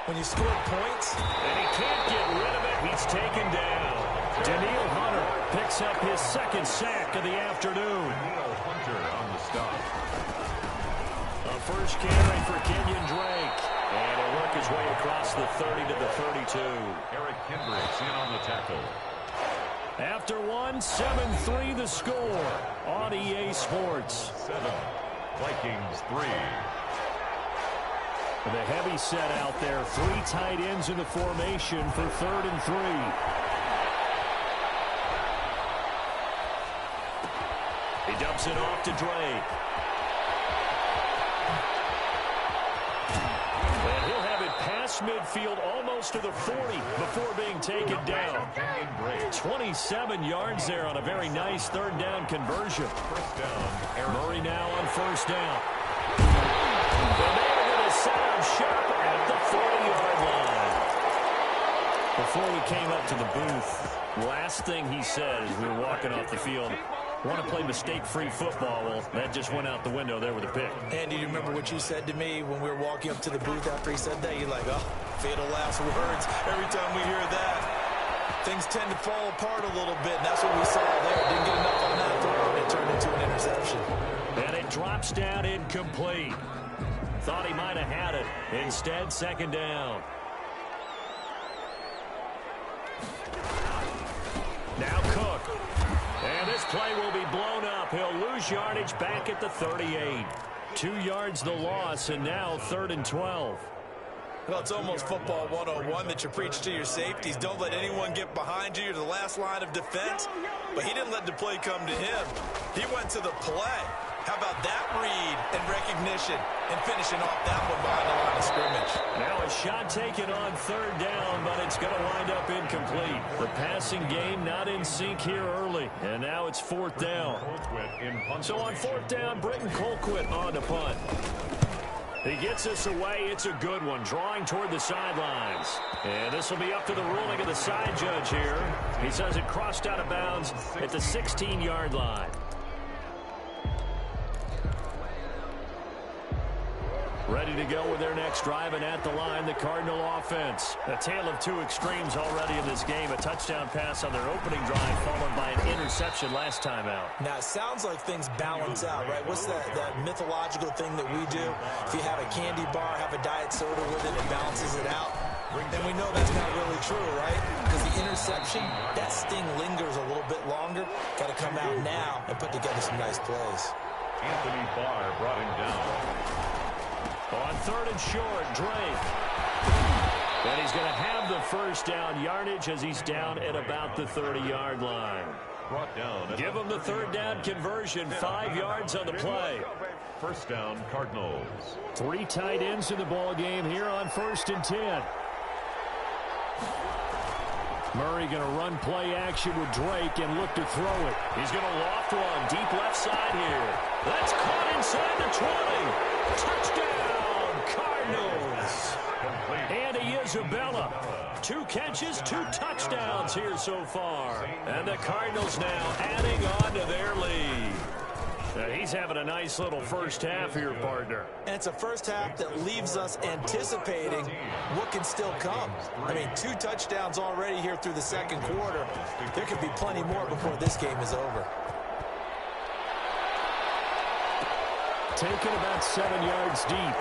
When you scored points, and he can't get rid of it. He's taken down. Daniil Hunter picks up his second sack of the afternoon. Daniil Hunter on the stop. A first carry for Kenyon Drake. And he'll work his way across the 30 to the 32. Eric Kendricks in on the tackle. After one, 7-3 the score on EA Sports. 7. Vikings 3. The heavy set out there. 3 tight ends in the formation for 3rd and 3. He dumps it off to Drake. And he'll have it past midfield almost to the 40 before being taken down. 27 yards there on a very nice 3rd down conversion. First down. Murray now on 1st down. And they're going to set up shop at the 40-yard line. Before we came up to the booth, last thing he said as we were walking off the field, want to play mistake-free football. Well, that just went out the window there with a pick. Andy, do you remember what you said to me when we were walking up to the booth after he said that? You're like, oh, fatal last words. Every time we hear that, things tend to fall apart a little bit, and that's what we saw there. Didn't get enough on that throw, and it turned into an interception. And it drops down incomplete. Thought he might have had it. Instead, 2nd down. Now Cook. And this play will be blown up. He'll lose yardage back at the 38. 2 yards the loss, and now 3rd and 12. Well, it's almost football 101 that you preach to your safeties. Don't let anyone get behind you. You're the last line of defense. But he didn't let the play come to him. He went to the play. How about that read and recognition and finishing off that one behind the line of scrimmage? Now a shot taken on 3rd down, but it's going to wind up incomplete. The passing game not in sync here early, and now it's 4th down. So on 4th down, Britton Colquitt on to punt. He gets us away. It's a good one, drawing toward the sidelines. And this will be up to the ruling of the side judge here. He says it crossed out of bounds at the 16-yard line. Ready to go with their next drive, and at the line, the Cardinal offense. A tale of 2 extremes already in this game. A touchdown pass on their opening drive, followed by an interception last time out. Now, it sounds like things balance out, right? What's that mythological thing that we do? If you have a candy bar, have a diet soda with it, it balances it out. And we know that's not really true, right? Because the interception, that sting lingers a little bit longer. Got to come out now and put together some nice plays. Anthony Barr brought him down. On 3rd and short, Drake. And he's going to have the 1st down yardage as he's down at about the 30-yard line. Brought down. Give him the 3rd down conversion, 5 yards on the play. 1st down, Cardinals. 3 tight ends in the ball game here on 1st and 10. Murray going to run play action with Drake and look to throw it. He's going to loft one deep left side here. That's caught inside the 20. Touchdown, Cardinals. Andy Isabella. 2 catches, 2 touchdowns here so far. And the Cardinals now adding on to their lead. He's having a nice little first half here, partner. And it's a first half that leaves us anticipating what can still come. I mean, 2 touchdowns already here through the 2nd quarter. There could be plenty more before this game is over. Taken about 7 yards deep.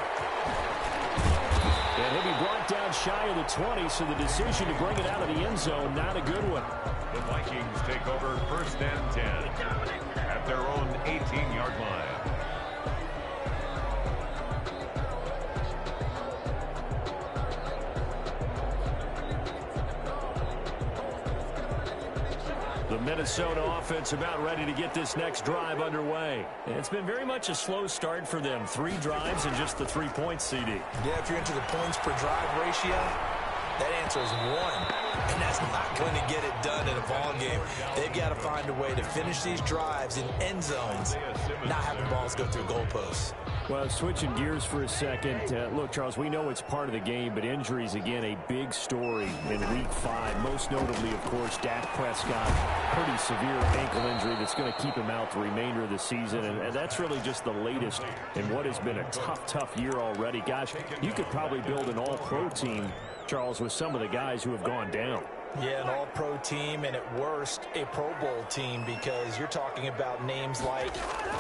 And he'll be brought down shy of the 20, so the decision to bring it out of the end zone, not a good one. The Vikings take over 1st and 10 at their own 18-yard line. The Minnesota offense about ready to get this next drive underway. And it's been very much a slow start for them. 3 drives and just the 3 points, CD. Yeah, if you're into the points per drive ratio, That answer is one, and that's not going to get it done in a ball game. They've got to find a way to finish these drives in end zones, not having balls go through goalposts. Well, switching gears for a second. Look, Charles, we know it's part of the game, but injuries, again, a big story in Week 5. Most notably, of course, Dak Prescott, pretty severe ankle injury that's going to keep him out the remainder of the season, and that's really just the latest in what has been a tough year already. Gosh, you could probably build an all-pro team, Charles, with some of the guys who have gone down. Yeah, an all-pro team, and at worst, a Pro Bowl team, because you're talking about names like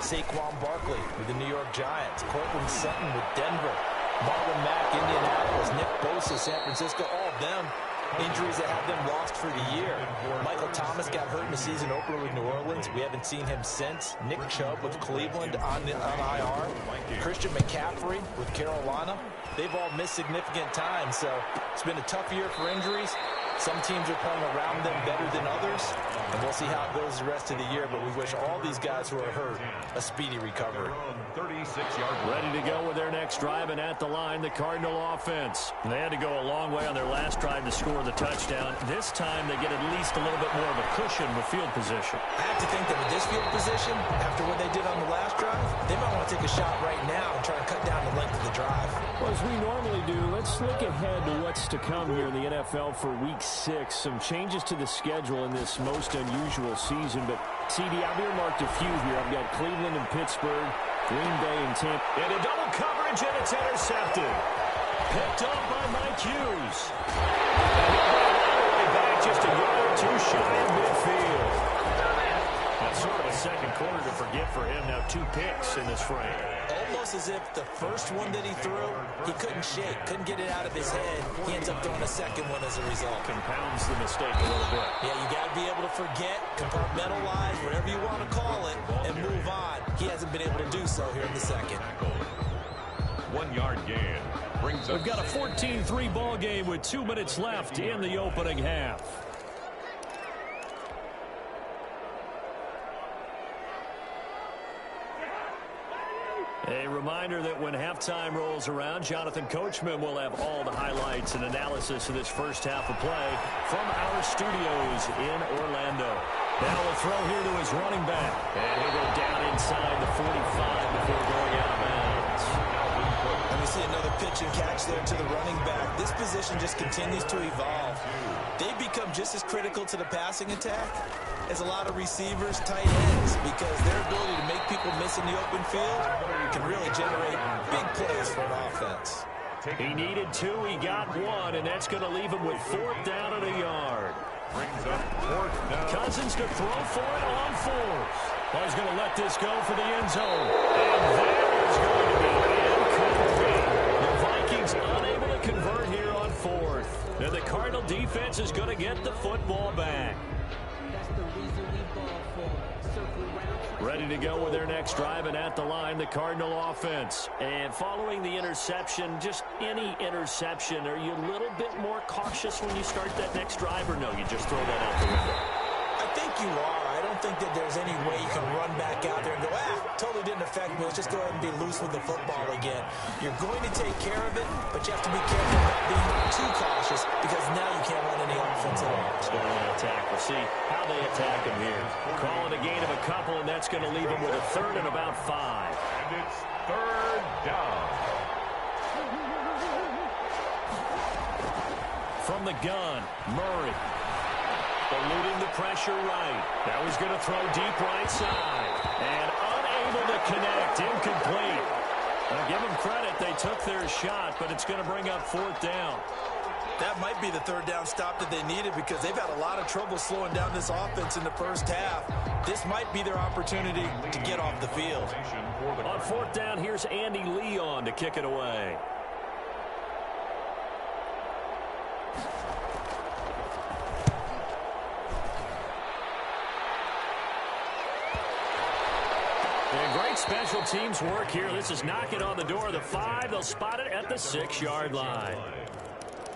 Saquon Barkley with the New York Giants, Cortland Sutton with Denver, Marlon Mack, Indianapolis, Nick Bosa, San Francisco, all of them injuries that have them lost for the year. Michael Thomas got hurt in the season opener with New Orleans. We haven't seen him since. Nick Chubb with Cleveland on IR. Christian McCaffrey with Carolina. They've all missed significant time, so it's been a tough year for injuries. Some teams are playing around them better than others, and we'll see how it goes the rest of the year, but we wish all these guys who are hurt a speedy recovery. 36-yard Ready to go with their next drive, and at the line, the Cardinal offense. They had to go a long way on their last drive to score the touchdown. This time, they get at least a little bit more of a cushion with field position. I have to think that with this field position, after what they did on the last drive, they might want to take a shot right now and try to cut down the length of the drive. Well, as we normally do, let's look ahead to what's to come here in the NFL for Week 6. Some changes to the schedule in this most unusual season, but CD, I've earmarked a few here. I've got Cleveland and Pittsburgh, Green Bay and Tampa. And a double coverage, and it's intercepted. Picked up by Mike Hughes. And back just a yard or two shy of midfield. That's sort of a second quarter to forget for him. Now 2 picks in this frame. Almost as if the first one that he threw, he couldn't shake, couldn't get it out of his head. He ends up throwing a second one as a result. Compounds the mistake a little bit. Yeah, you got to be able to forget, compartmentalize, whatever you want to call it, and move on. He hasn't been able to do so here in the second. 1-yard gain. Brings up. We've got a 14-3 ball game with 2 minutes left in the opening half. A reminder that when halftime rolls around, Jonathan Coachman will have all the highlights and analysis of this first half of play from our studios in Orlando. Now a throw here to his running back. And he'll go down inside the 45 before going out of bounds. And we see another pitch and catch there to the running back. This position just continues to evolve. They've become just as critical to the passing attack as a lot of receivers, tight ends, because their ability to make people miss in the open field can really generate big plays for an offense. He needed 2, he got 1, and that's going to leave him with 4th down at a yard. Brings up 4th down. Cousins to throw for it on 4th. Well, he's going to let this go for the end zone. And that is going to be incomplete. The Vikings unable to convert here on 4th. And the Cardinal defense is going to get the football back. Ready to go with their next drive, and at the line, the Cardinal offense. And following the interception, just any interception, are you a little bit more cautious when you start that next drive, or no, you just throw that out the window? I think you are. I don't think that there's any way you can run back out there and go, totally didn't affect me. Let's just go ahead and be loose with the football again. You're going to take care of it, but you have to be careful about being too cautious, because now you can't run any offense at all. Let's go on an attack. We'll see how they attack him here. Calling a gain of a couple, and that's going to leave him with a 3rd and about 5. And it's 3rd down. From the gun, Murray. Eluding the pressure right. Now he's going to throw deep right side. And unable to connect. Incomplete. Now give them credit. They took their shot, but it's going to bring up 4th down. That might be the 3rd down stop that they needed, because they've had a lot of trouble slowing down this offense in the first half. This might be their opportunity to get off the field. On 4th down, here's Andy Leon to kick it away. And great special teams work here. This is knocking on the door of the 5. They'll spot it at the 6-yard line.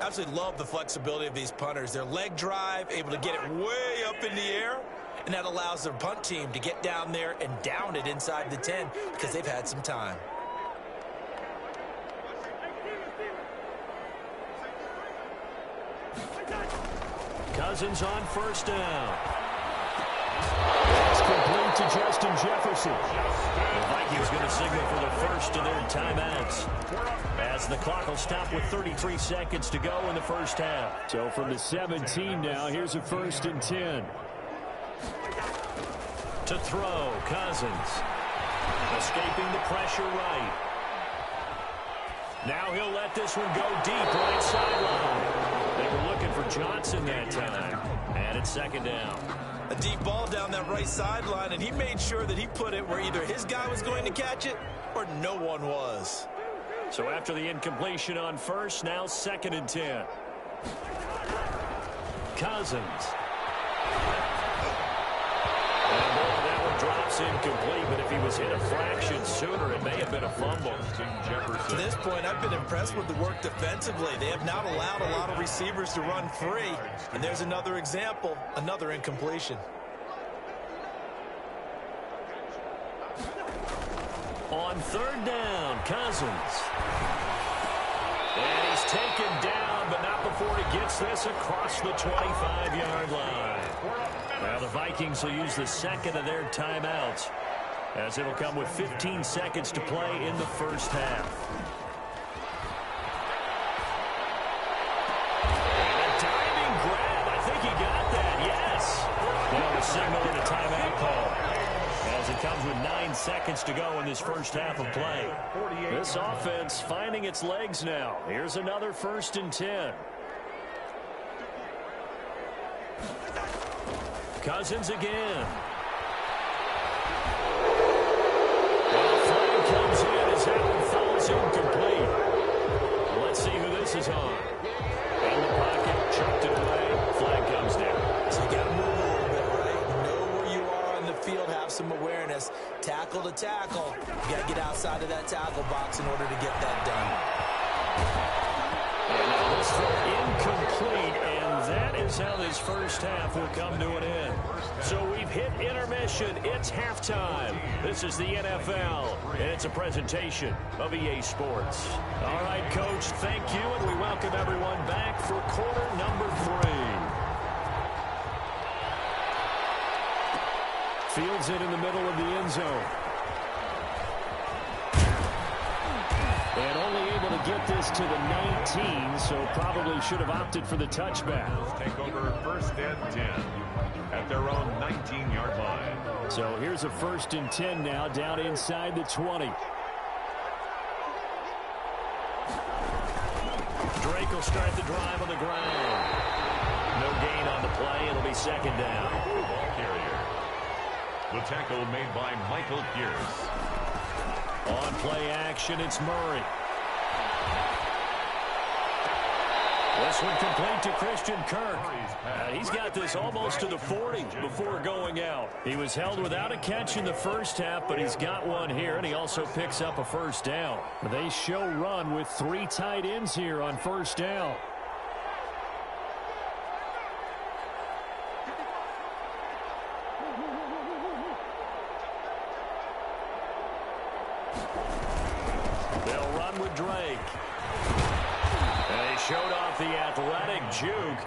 Absolutely love the flexibility of these punters. Their leg drive, able to get it way up in the air, and that allows their punt team to get down there and down it inside the 10, because they've had some time. Cousins on first down. It's complete to Justin Jefferson. The Vikings going to signal for the first of their timeouts, as the clock will stop with 33 seconds to go in the first half. So from the 17 now, here's a 1st and 10. To throw, Cousins. Escaping the pressure right. Now he'll let this one go deep right sideline. They were looking for Johnson that time. And it's 2nd down. A deep ball down that right sideline, and he made sure that he put it where either his guy was going to catch it or no one was. So after the incompletion on first, now 2nd and 10. Cousins. That one drops incomplete, but if he was hit a fraction sooner, it may have been a fumble. To this point, I've been impressed with the work defensively. They have not allowed a lot of receivers to run free. And there's another example, another incompletion. On 3rd down, Cousins. And he's taken down, but not before he gets this across the 25-yard line. Now the Vikings will use the 2nd of their timeouts, as it'll come with 15 seconds to play in the first half. And a diving grab. I think he got that. Yes. Now the signal and a timeout call, as it comes with 9 seconds to go in this first half of play. This offense finding its legs now. Here's another 1st and 10. Cousins again. Well, the flag comes in as that one falls incomplete. Well, let's see who this is on. In the pocket, chucked it away. Flag comes down. So you got to move a little bit, right? Know where you are on the field, have some awareness. Tackle to tackle. You got to get outside of that tackle box in order to get that done. And now this throw incomplete, and that is how this first half will come to an end. So we've hit intermission. It's halftime. This is the NFL, and it's a presentation of EA Sports. All right, Coach, thank you, and we welcome everyone back for quarter number 3. Fields it in the middle of the end zone. And only able to get this to the 19, so probably should have opted for the touchback. Take over 1st and 10 at their own 19-yard line. So here's a 1st and 10 now, down inside the 20. Drake will start the drive on the ground. No gain on the play. It'll be 2nd down. Ball carrier. The tackle made by Michael Pierce. On play action, it's Murray. This one complete to Christian Kirk. He's got this almost to the 40 before going out. He was held without a catch in the first half, but he's got one here, and he also picks up a 1st down. They show run with 3 tight ends here on 1st down. They'll run with Drake. And he showed off the athletic juke.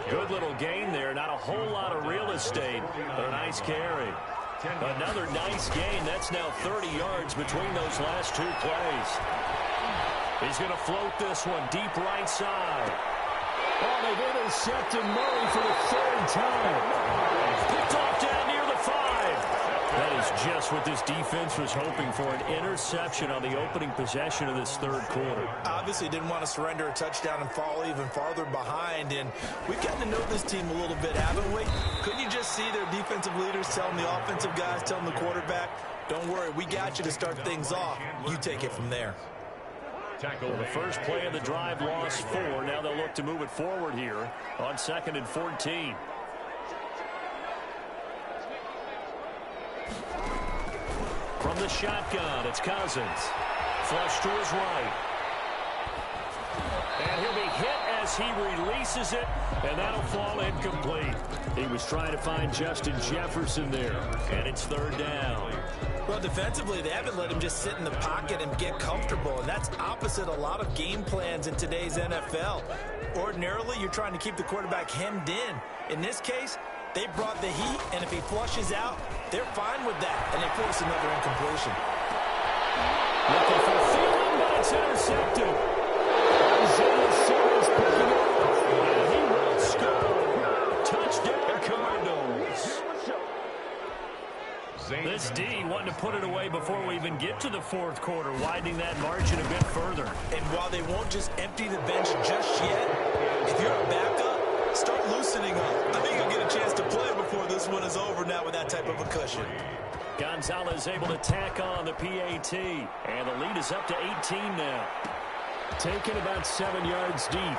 Good little gain there. Not a whole lot of real estate, but a nice carry. Another nice gain. That's now 30 yards between those last 2 plays. He's going to float this one deep right side. Oh, they've intercepted Murray for the 3rd time. Picked off down near the 5. That is just what this defense was hoping for, an interception on the opening possession of this 3rd quarter. Obviously didn't want to surrender a touchdown and fall even farther behind, and we've gotten to know this team a little bit, haven't we? Couldn't you just see their defensive leaders telling the offensive guys, telling the quarterback, don't worry, we got you to start things off. You take it from there. Tackle. The first play of the drive lost 4. Now they'll look to move it forward here on 2nd and 14. From the shotgun, it's Cousins. Flush to his right. And he'll be hit as he releases it, and that'll fall incomplete. He was trying to find Justin Jefferson there, and it's 3rd down. Well, defensively, they haven't let him just sit in the pocket and get comfortable, and that's opposite a lot of game plans in today's NFL. Ordinarily, you're trying to keep the quarterback hemmed in. In this case, they brought the heat, and if he flushes out, they're fine with that, and they force another incompletion. Looking for Thielen, but it's intercepted. Isaiah Simmons picking it up, and he will score. Touchdown, Cardinals. This D wanting to put it away before we even get to the fourth quarter, widening that margin a bit further. And while they won't just empty the bench just yet, if you're a backup, start loosening up. I think you'll get a chance to play before this one is over now with that type of a cushion. Gonzalez able to tack on the PAT, and the lead is up to 18 now. Taken about 7 yards deep.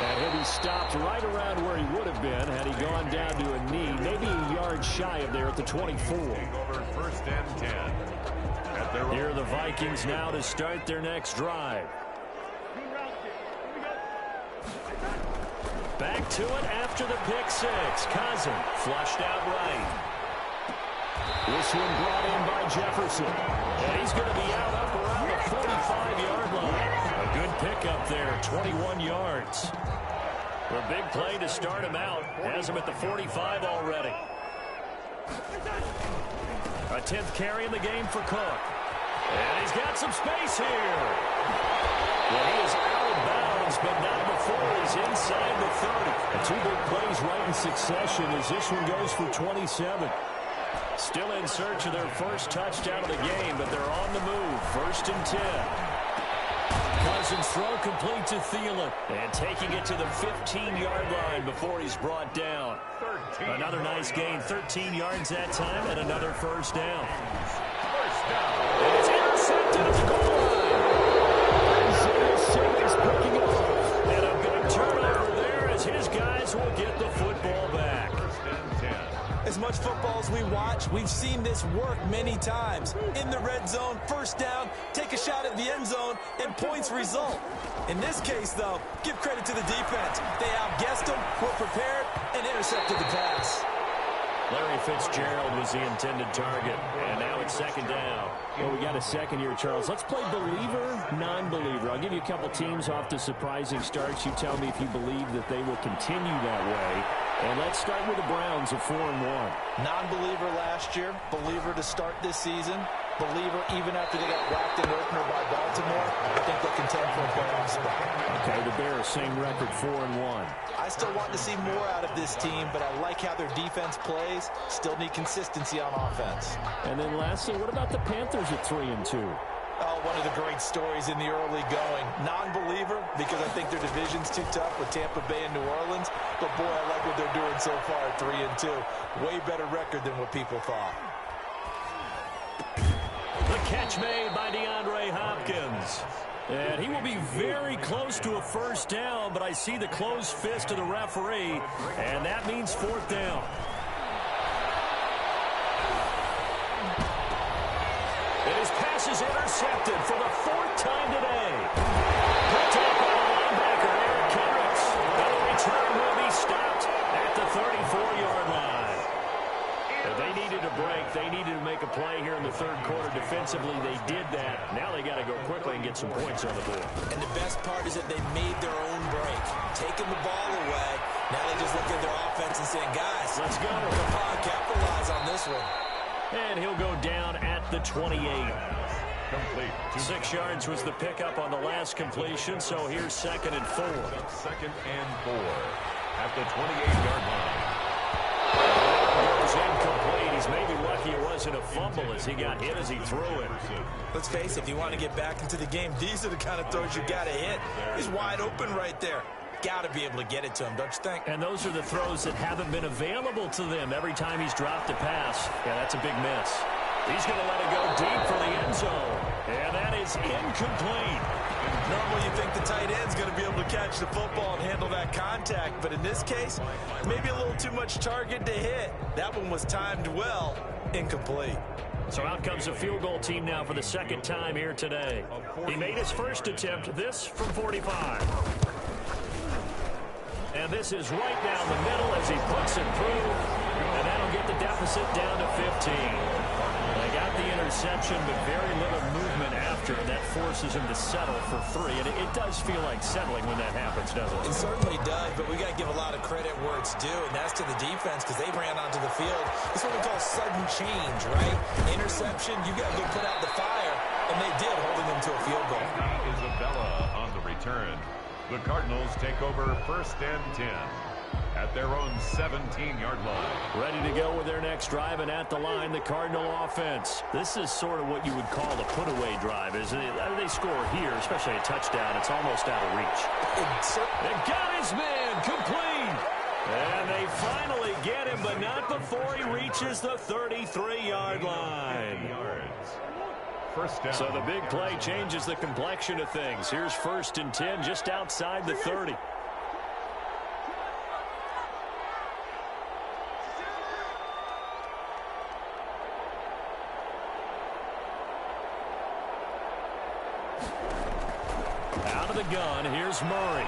And he'll be stopped right around where he would have been had he gone down to a knee, maybe a yard shy of there at the 24. Over first and 10. Here are the Vikings now to start their next drive. Back to it after the pick six. Cousin flushed out right. This one brought in by Jefferson. And he's going to be out up around the 45-yard line. A good pickup there, 21 yards. The big play to start him out. Has him at the 45 already. A 10th carry in the game for Cook. And he's got some space here. Well, he is out of bounds, but not before he's inside the 30. And two big plays right in succession as this one goes for 27. Still in search of their first touchdown of the game, but they're on the move. First and 10. Cousins throw complete to Thielen. And taking it to the 15-yard line before he's brought down. Another nice gain, 13 yards that time, and another first down. And it's intercepted at the goal line. Isaiah Simmons picking up. And a big turnover there as his guys will get the football back. As much football as we watch, we've seen this work many times. In the red zone, first down, take a shot at the end zone, and points result. In this case, though, give credit to the defense. They outguessed them, were prepared, and intercepted the pass. Larry Fitzgerald was the intended target, and now it's second down. Well, we got a second here, Charles. Let's play believer, non-believer. I'll give you a couple teams off to surprising starts. You tell me if you believe that they will continue that way. And let's start with the Browns at 4-1. Non-believer last year, believer to start this season, believer even after they got whacked in the opener by Baltimore. I think they'll contend for a playoff spot. Okay, the Bears, same record, 4-1. I still want to see more out of this team, but I like how their defense plays. Still need consistency on offense. And then lastly, what about the Panthers at 3-2? Oh, one of the great stories in the early going. Non-believer, because I think their division's too tough with Tampa Bay and New Orleans. But, boy, I like what they're doing so far at 3-2. Way better record than what people thought. The catch made by DeAndre Hopkins. And he will be very close to a first down, but I see the closed fist of the referee, and that means fourth down. And his pass is intercepted for the fourth time today. Picked up by the linebacker, Eric Kendricks. And the return will be stopped at the 34-yard line. And they needed a break. They needed to make a play here in the third quarter. Defensively, they did that. Now they got to go quickly and get some points on the board. And the best part is that they made their own break. Taking the ball away. Now they just look at their offense and saying, guys, let's go. Come on, capitalize on this one. And he'll go down at the 28. Complete. 6 yards was the pickup on the last completion, so here's 2nd and 4. 2nd and 4 at the 28-yard line. Goes incomplete. He's maybe lucky it wasn't a fumble as he got hit as he threw it. Let's face it, if you want to get back into the game, these are the kind of throws you got to hit. He's wide open right there. Got to be able to get it to him, don't you think? And those are the throws that haven't been available to them every time he's dropped a pass. Yeah, that's a big miss. He's going to let it go deep for the end zone. And that is incomplete. Normally you think the tight end's going to be able to catch the football and handle that contact, but in this case, maybe a little too much target to hit. That one was timed well, incomplete. So out comes a field goal team now for the second time here today. He made his first attempt, this from 45. And this is right down the middle as he puts it through. And that'll will get the deficit down to 15. They got the interception, but very little movement after. That forces him to settle for 3. And it does feel like settling when that happens, doesn't it? It certainly does, but we got to give a lot of credit where it's due, and that's to the defense because they ran onto the field. It's what we call sudden change, right? Interception, you got to go put out the fire, and they did, holding them to a field goal. Isabella on the return. The Cardinals take over 1st and 10 at their own 17-yard line. Ready to go with their next drive, and at the line, the Cardinal offense. This is sort of what you would call the put-away drive, isn't it? They score here, especially a touchdown. It's almost out of reach. They got his man complete. And they finally get him, but not before he reaches the 33-yard line. First down. So the big play changes the complexion of things. Here's 1st and 10 just outside the 30. Out of the gun, here's Murray.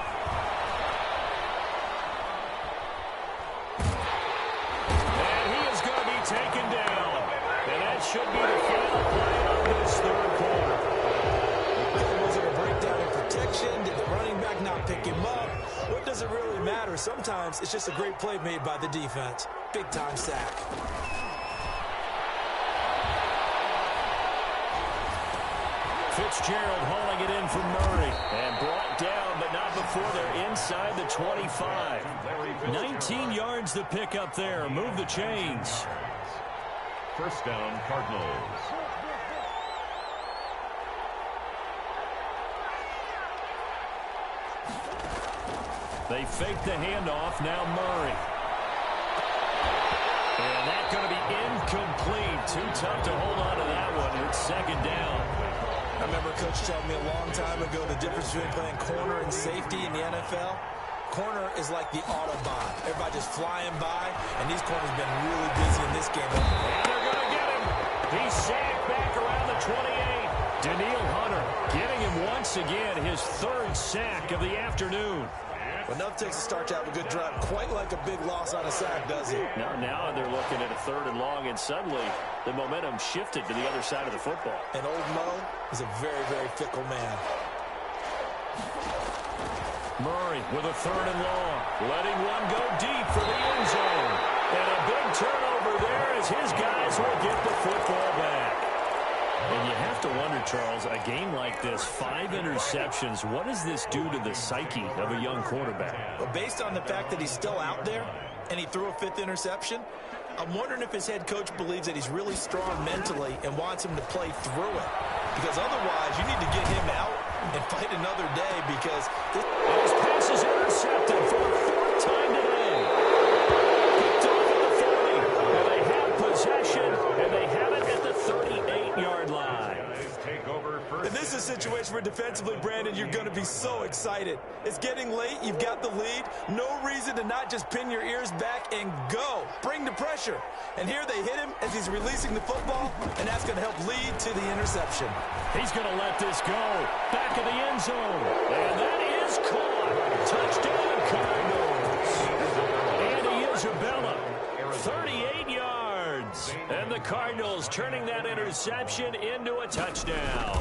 And he is going to be taken down. And that should be the final play of this 3rd quarter. Was it a breakdown in protection? Did the running back not pick him up? What does it really matter? Sometimes it's just a great play made by the defense. Big-time sack. Fitzgerald hauling it in for Murray. And brought down, but not before they're inside the 25. 19 yards to pick up there. Move the chains. First down, Cardinals. They fake the handoff. Now Murray. And that's going to be incomplete. Too tough to hold on to that one. It's 2nd down. I remember Coach telling me a long time ago the difference between playing corner and safety in the NFL. Corner is like the Autobahn. Everybody just flying by, and these corners have been really busy in this game. And they're going to get him. He's sacked back around the 28. Daniil Hunter getting him once again, his 3rd sack of the afternoon. Well, enough takes a start to have a good drive. Quite like a big loss on a sack, does it? Now they're looking at a 3rd and long, and suddenly the momentum shifted to the other side of the football. And old Mo is a very, very fickle man. Murray with a 3rd and long, letting one go deep for the end zone. And a big turnover there as his guys will get the football back. And you have to wonder, Charles, a game like this, 5 interceptions, what does this do to the psyche of a young quarterback? Well, based on the fact that he's still out there and he threw a 5th interception, I'm wondering if his head coach believes that he's really strong mentally and wants him to play through it. Because otherwise, you need to get him out and fight another day because this pass is intercepted for the 4th time today. Picked off at the 40. And they have possession, and they have it at the 38-yard line. And this is a situation where defensively, Brandon, you're going to be so excited. It's getting late. You've got the lead. No reason to not just pin your ears back and go. Bring the pressure. And here they hit him as he's releasing the football, and that's going to help lead to the interception. He's going to let this go. Back of the end zone. And that is caught. Touchdown, Cardinals. Andy Isabella, 38 yards. And the Cardinals turning that interception into a touchdown.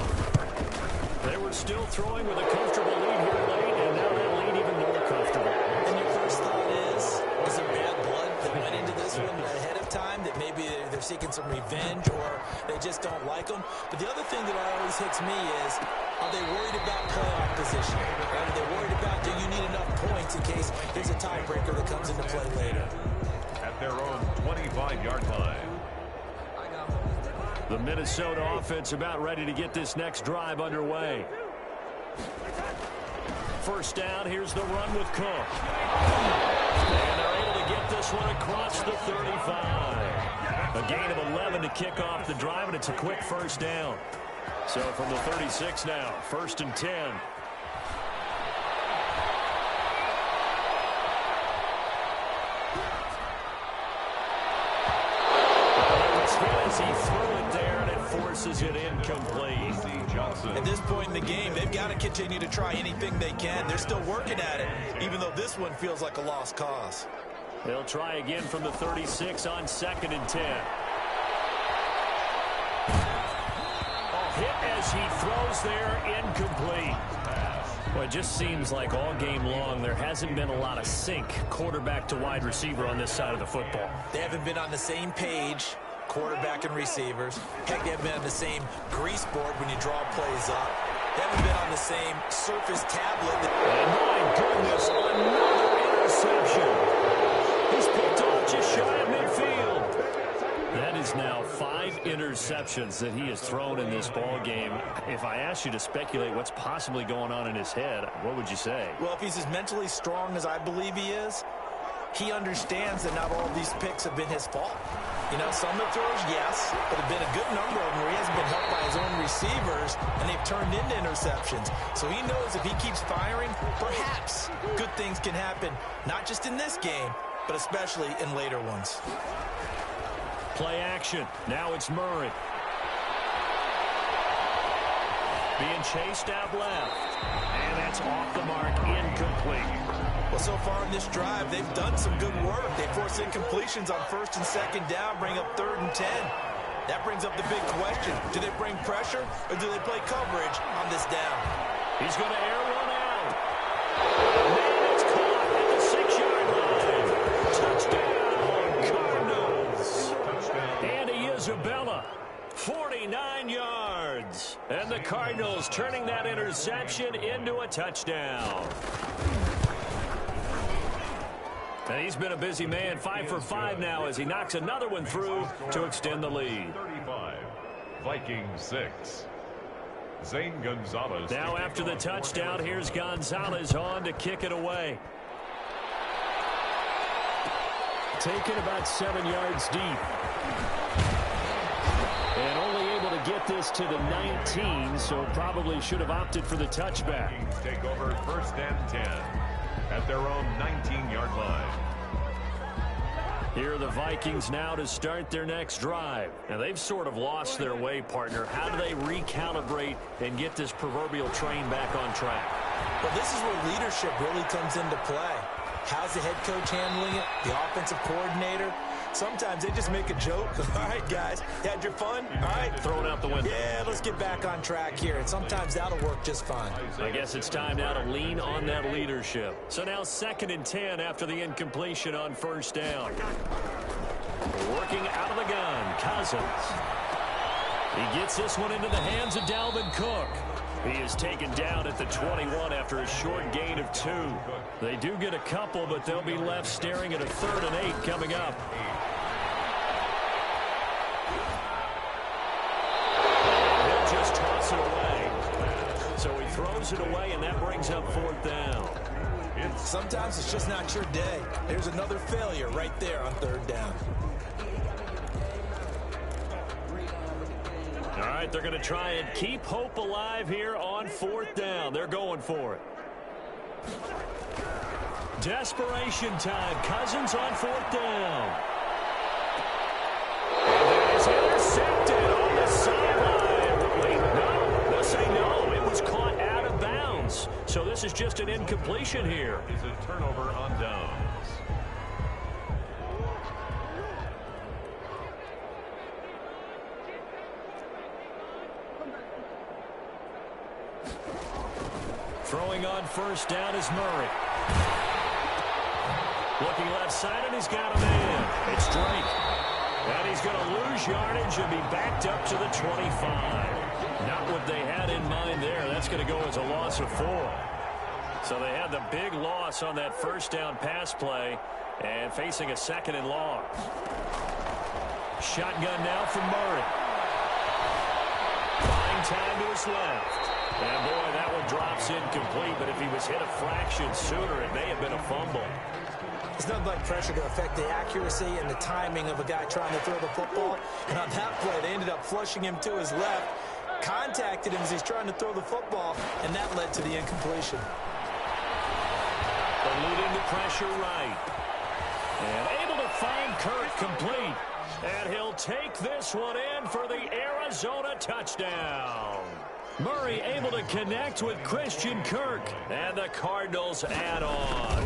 They were still throwing with a comfortable lead here late, and now that lead even more comfortable. And your first thought is there bad blood that went into this one ahead of time, that maybe they're seeking some revenge or they just don't like them? But the other thing that always hits me is, are they worried about playoff position? Are they worried about, do you need enough points in case there's a tiebreaker that comes into play later? At their own 25-yard line. The Minnesota offense about ready to get this next drive underway. First down, here's the run with Cook. And they're able to get this one across the 35. A gain of 11 to kick off the drive, and it's a quick first down. So from the 36 now, 1st and 10. He threw it there, and it forces it incomplete. At this point in the game, they've got to continue to try anything they can. They're still working at it, even though this one feels like a lost cause. They'll try again from the 36 on 2nd and 10. Hit as he throws there, incomplete. Well, it just seems like all game long there hasn't been a lot of sync quarterback to wide receiver on this side of the football. They haven't been on the same page, quarterback and receivers. Heck, they haven't been on the same grease board when you draw plays up. They haven't been on the same surface tablet. And my goodness, another interception. He's picked off just shy of midfield. That is now 5 interceptions that he has thrown in this ball game. If I asked you to speculate what's possibly going on in his head, what would you say? Well, if he's as mentally strong as I believe he is, he understands that not all of these picks have been his fault. You know, some of the throws, yes, but have been a good number of them where he hasn't been helped by his own receivers, and they've turned into interceptions. So he knows if he keeps firing, perhaps good things can happen, not just in this game, but especially in later ones. Play action. Now it's Murray. Being chased out left. And that's off the mark, incomplete. Well, so far in this drive, they've done some good work. They force incompletions on 1st and 2nd down, bring up 3rd and 10. That brings up the big question. Do they bring pressure, or do they play coverage on this down? He's going to air one out. And it's caught at the 6-yard line. Touchdown, Cardinals. Andy Isabella, 49 yards. And the Cardinals turning that interception into a touchdown. And he's been a busy man, 5 for 5 now as he knocks another one through to extend the lead. 35, Vikings 6. Zane Gonzalez. Now after the touchdown, here's Gonzalez on to kick it away. Taken about 7 yards deep. And only able to get this to the 19, so probably should have opted for the touchback. Vikings take over 1st and 10 at their own 19-yard line. Here are the Vikings now to start their next drive. And they've sort of lost their way, partner. How do they recalibrate and get this proverbial train back on track? Well, this is where leadership really comes into play. How's the head coach handling it? The offensive coordinator? Sometimes they just make a joke. All right, guys, you had your fun? All right. Throw it out the window. Yeah, let's get back on track here. And sometimes that'll work just fine. I guess it's time now to lean on that leadership. So now 2nd and 10 after the incompletion on 1st down. Working out of the gun, Cousins. He gets this one into the hands of Dalvin Cook. He is taken down at the 21 after a short gain of 2. They do get a couple, but they'll be left staring at a 3rd and 8 coming up. They'll just toss it away. So he throws it away, and that brings up 4th down. Sometimes it's just not your day. There's another failure right there on 3rd down. All right, they're going to try and keep hope alive here on 4th down. They're going for it. Desperation time. Cousins on 4th down. And it's intercepted on the sideline. Wait, no. They'll say no. It was caught out of bounds. So this is just an incompletion here. It's a turnover on downs. Throwing on 1st down is Murray. Looking left side, and he's got a man. It's Drake. And he's going to lose yardage and be backed up to the 25. Not what they had in mind there. That's going to go as a loss of 4. So they had the big loss on that 1st down pass play and facing a 2nd and long. Shotgun now from Murray. Buying time to his left. And boy, that one drops incomplete, but if he was hit a fraction sooner, it may have been a fumble. There's nothing like pressure to affect the accuracy and the timing of a guy trying to throw the football. And on that play, they ended up flushing him to his left, contacted him as he's trying to throw the football, and that led to the incompletion. Eluding the pressure right. And able to find Kirk complete. And he'll take this one in for the Arizona touchdown. Murray able to connect with Christian Kirk. And the Cardinals add on.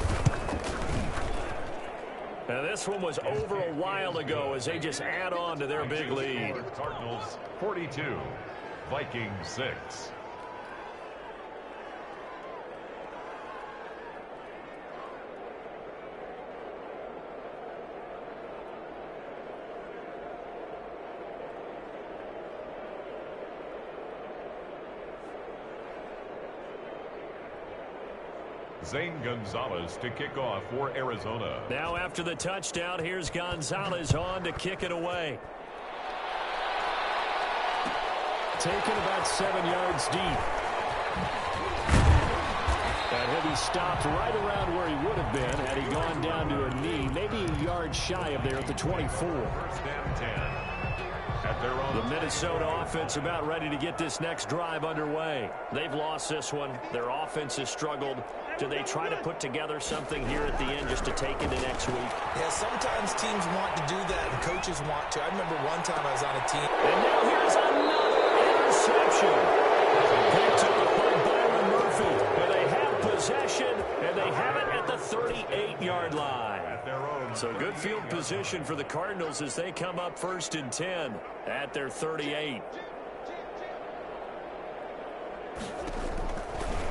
And this one was over a while ago as they just add on to their big lead. Cardinals 42, Vikings 6. Zane Gonzalez to kick off for Arizona. Now after the touchdown, here's Gonzalez on to kick it away. Taken about 7 yards deep. And he'll be stopped right around where he would have been had he gone down to a knee, maybe a yard shy of there at the 24. First and 10. At their own. The Minnesota offense about ready to get this next drive underway. They've lost this one. Their offense has struggled. Do they try to put together something here at the end just to take into next week? Yeah, sometimes teams want to do that and coaches want to. I remember one time I was on a team. And now here's another interception. Picked up by Byron Murphy. And they have possession, and they have it at the 38-yard line. So good field position for the Cardinals as they come up 1st and 10 at their 38.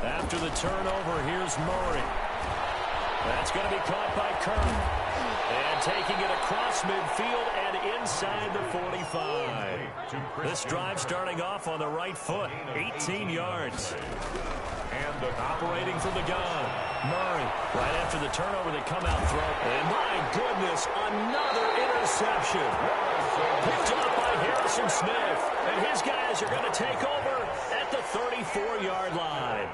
After the turnover, here's Murray. That's going to be caught by Kern. And taking it across midfield and inside the 45. This drive starting off on the right foot, 18 yards. And operating from the gun. Murray, right after the turnover, they come out throw. And my goodness, another interception. Picked up by Harrison Smith. And his guys are going to take over at the 34-yard line.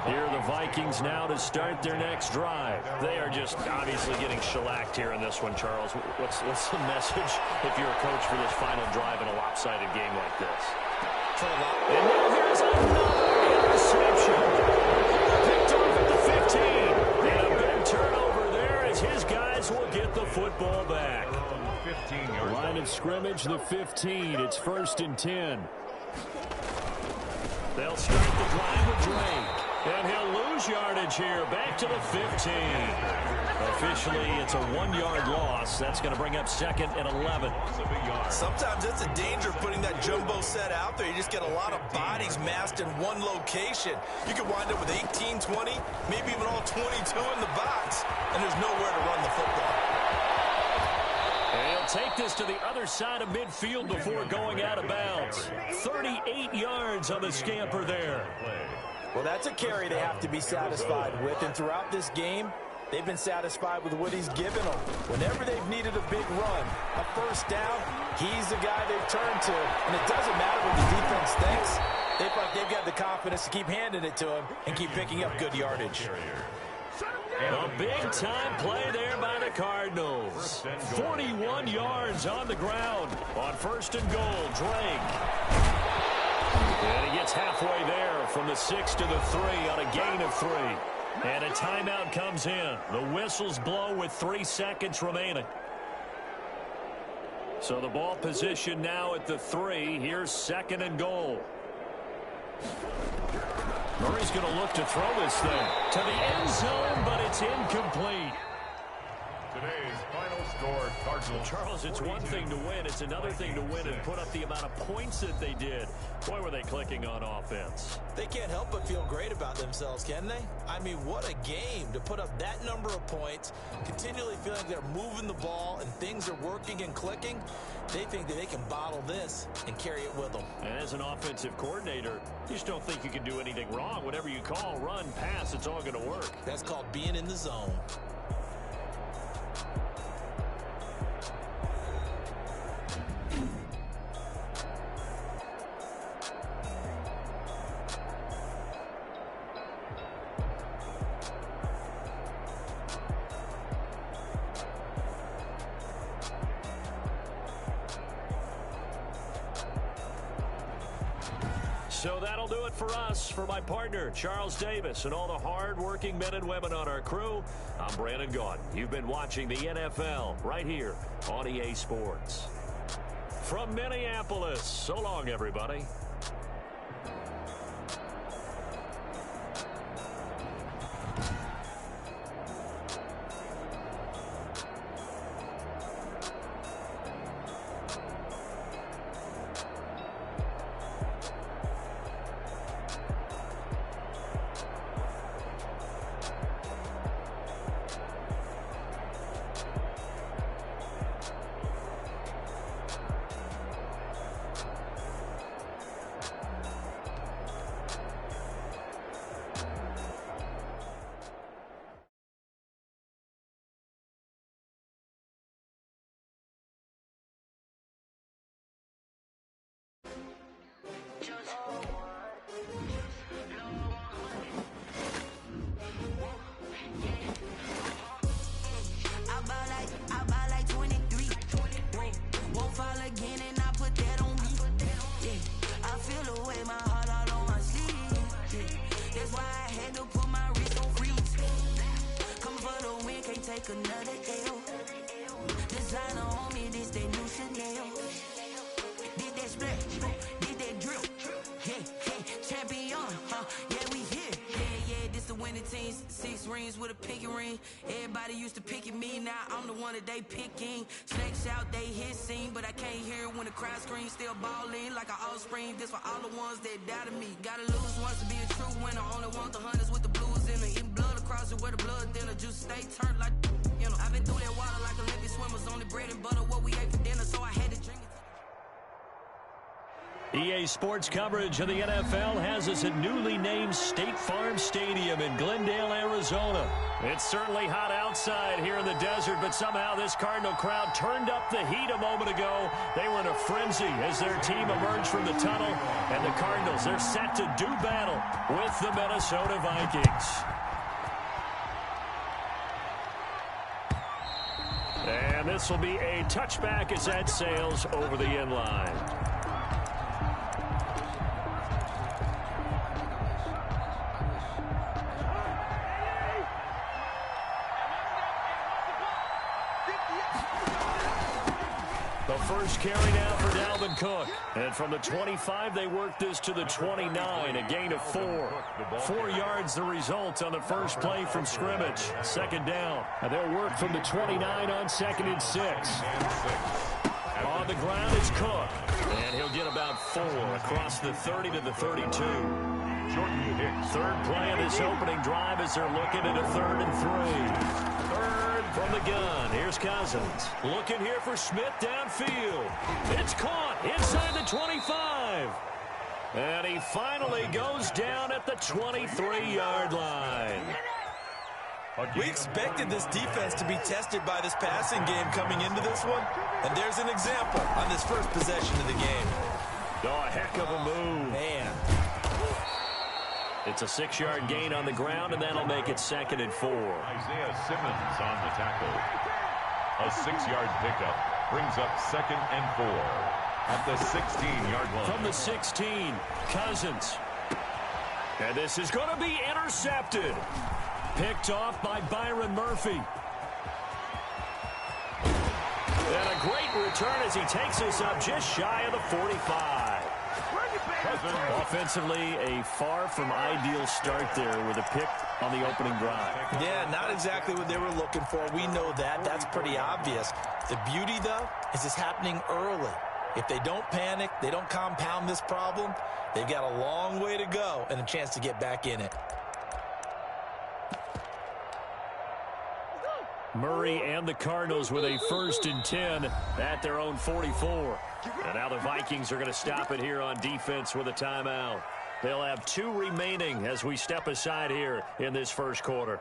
Here are the Vikings now to start their next drive. They are just obviously getting shellacked here in this one, Charles. What's the message if you're a coach for this final drive in a lopsided game like this? And now here's another interception. Picked off at the 15. And a big turnover there as his guys will get the football back. Line of scrimmage, the 15. It's 1st and 10. They'll start the drive with Drake. And he'll lose yardage here, back to the 15. Officially, it's a 1-yard loss. That's going to bring up 2nd and 11. Sometimes it's a danger putting that jumbo set out there. You just get a lot of bodies massed in one location. You could wind up with 18, 20, maybe even all 22 in the box, and there's nowhere to run the football. And he'll take this to the other side of midfield before going out of bounds. 38 yards on the scamper there. Well, that's a carry they have to be satisfied with, and throughout this game, they've been satisfied with what he's given them. Whenever they've needed a big run, a first down, he's the guy they've turned to. And it doesn't matter what the defense thinks. They feel like they've got the confidence to keep handing it to him and keep picking up good yardage. A big-time play there by the Cardinals. 41 yards on the ground on 1st and goal. Drake. And he gets halfway there from the 6 to the 3 on a gain of 3. And a timeout comes in. The whistles blow with 3 seconds remaining. So the ball position now at the 3. Here's 2nd and goal. Murray's going to look to throw this thing to the end zone, but it's incomplete. Today's final score, Cardinals. Charles, it's one thing to win. It's another thing to win and put up the amount of points that they did. Boy, were they clicking on offense. They can't help but feel great about themselves, can they? I mean, what a game to put up that number of points, continually feeling they're moving the ball and things are working and clicking. They think that they can bottle this and carry it with them. And as an offensive coordinator, you just don't think you can do anything wrong. Whatever you call, run, pass, it's all going to work. That's called being in the zone. So that'll do it for us. For my partner, Charles Davis, and all the hard-working men and women on our crew, I'm Brandon Gaudin. You've been watching the NFL right here on EA Sports. From Minneapolis, so long, everybody. take another L. Designer on me, this that new Chanel. Did that split, did that drip. Yeah, champion, yeah, we here. Yeah, this the winning team. 6 rings with a pinky ring. Everybody used to pick at me, now I'm the one that they picking. Snakes out, they hit scene, but I can't hear it when the crowd screams. Still ballin' like an offspring. This for all the ones that doubted me. Gotta lose once to be a true winner. Only want the hunters with the blues in it. Eating blood across it where the blood thinner. Juice stay turned like, you know. I've been through that water like Olympic swimmers. Only bread and butter, what we ate for dinner, so I had to drink it. EA Sports coverage of the NFL has us at newly named State Farm Stadium in Glendale, Arizona. It's certainly hot outside here in the desert, but somehow this Cardinal crowd turned up the heat a moment ago. They were in a frenzy as their team emerged from the tunnel, and the Cardinals, they're set to do battle with the Minnesota Vikings. And this will be a touchback as that sails over the end line. The first carry now for Dalvin Cook. And from the 25, they work this to the 29, a gain of 4. 4 yards the result on the first play from scrimmage. Second down. And they'll work from the 29 on 2nd and 6. On the ground is Cook. And he'll get about 4 across the 30 to the 32. Third play of this opening drive as they're looking at a 3rd and 3. From the gun, here's Cousins. Looking here for Smith downfield. It's caught inside the 25. And he finally goes down at the 23-yard line. We expected this defense to be tested by this passing game coming into this one. And there's an example on this first possession of the game. Oh, a heck of a move. Man. It's a 6-yard gain on the ground, and that'll make it 2nd and 4. Isaiah Simmons on the tackle. A 6-yard pickup brings up 2nd and 4 at the 16-yard line. From the 16, Cousins. And this is going to be intercepted. Picked off by Byron Murphy. And a great return as he takes us up just shy of the 45. Offensively, a far from ideal start there with a pick on the opening drive. Yeah, not exactly what they were looking for. We know that. That's pretty obvious. The beauty, though, is it's happening early. If they don't panic, they don't compound this problem, they've got a long way to go and a chance to get back in it. Murray and the Cardinals with a 1st and 10 at their own 44. And now the Vikings are going to stop it here on defense with a timeout. They'll have 2 remaining as we step aside here in this first quarter.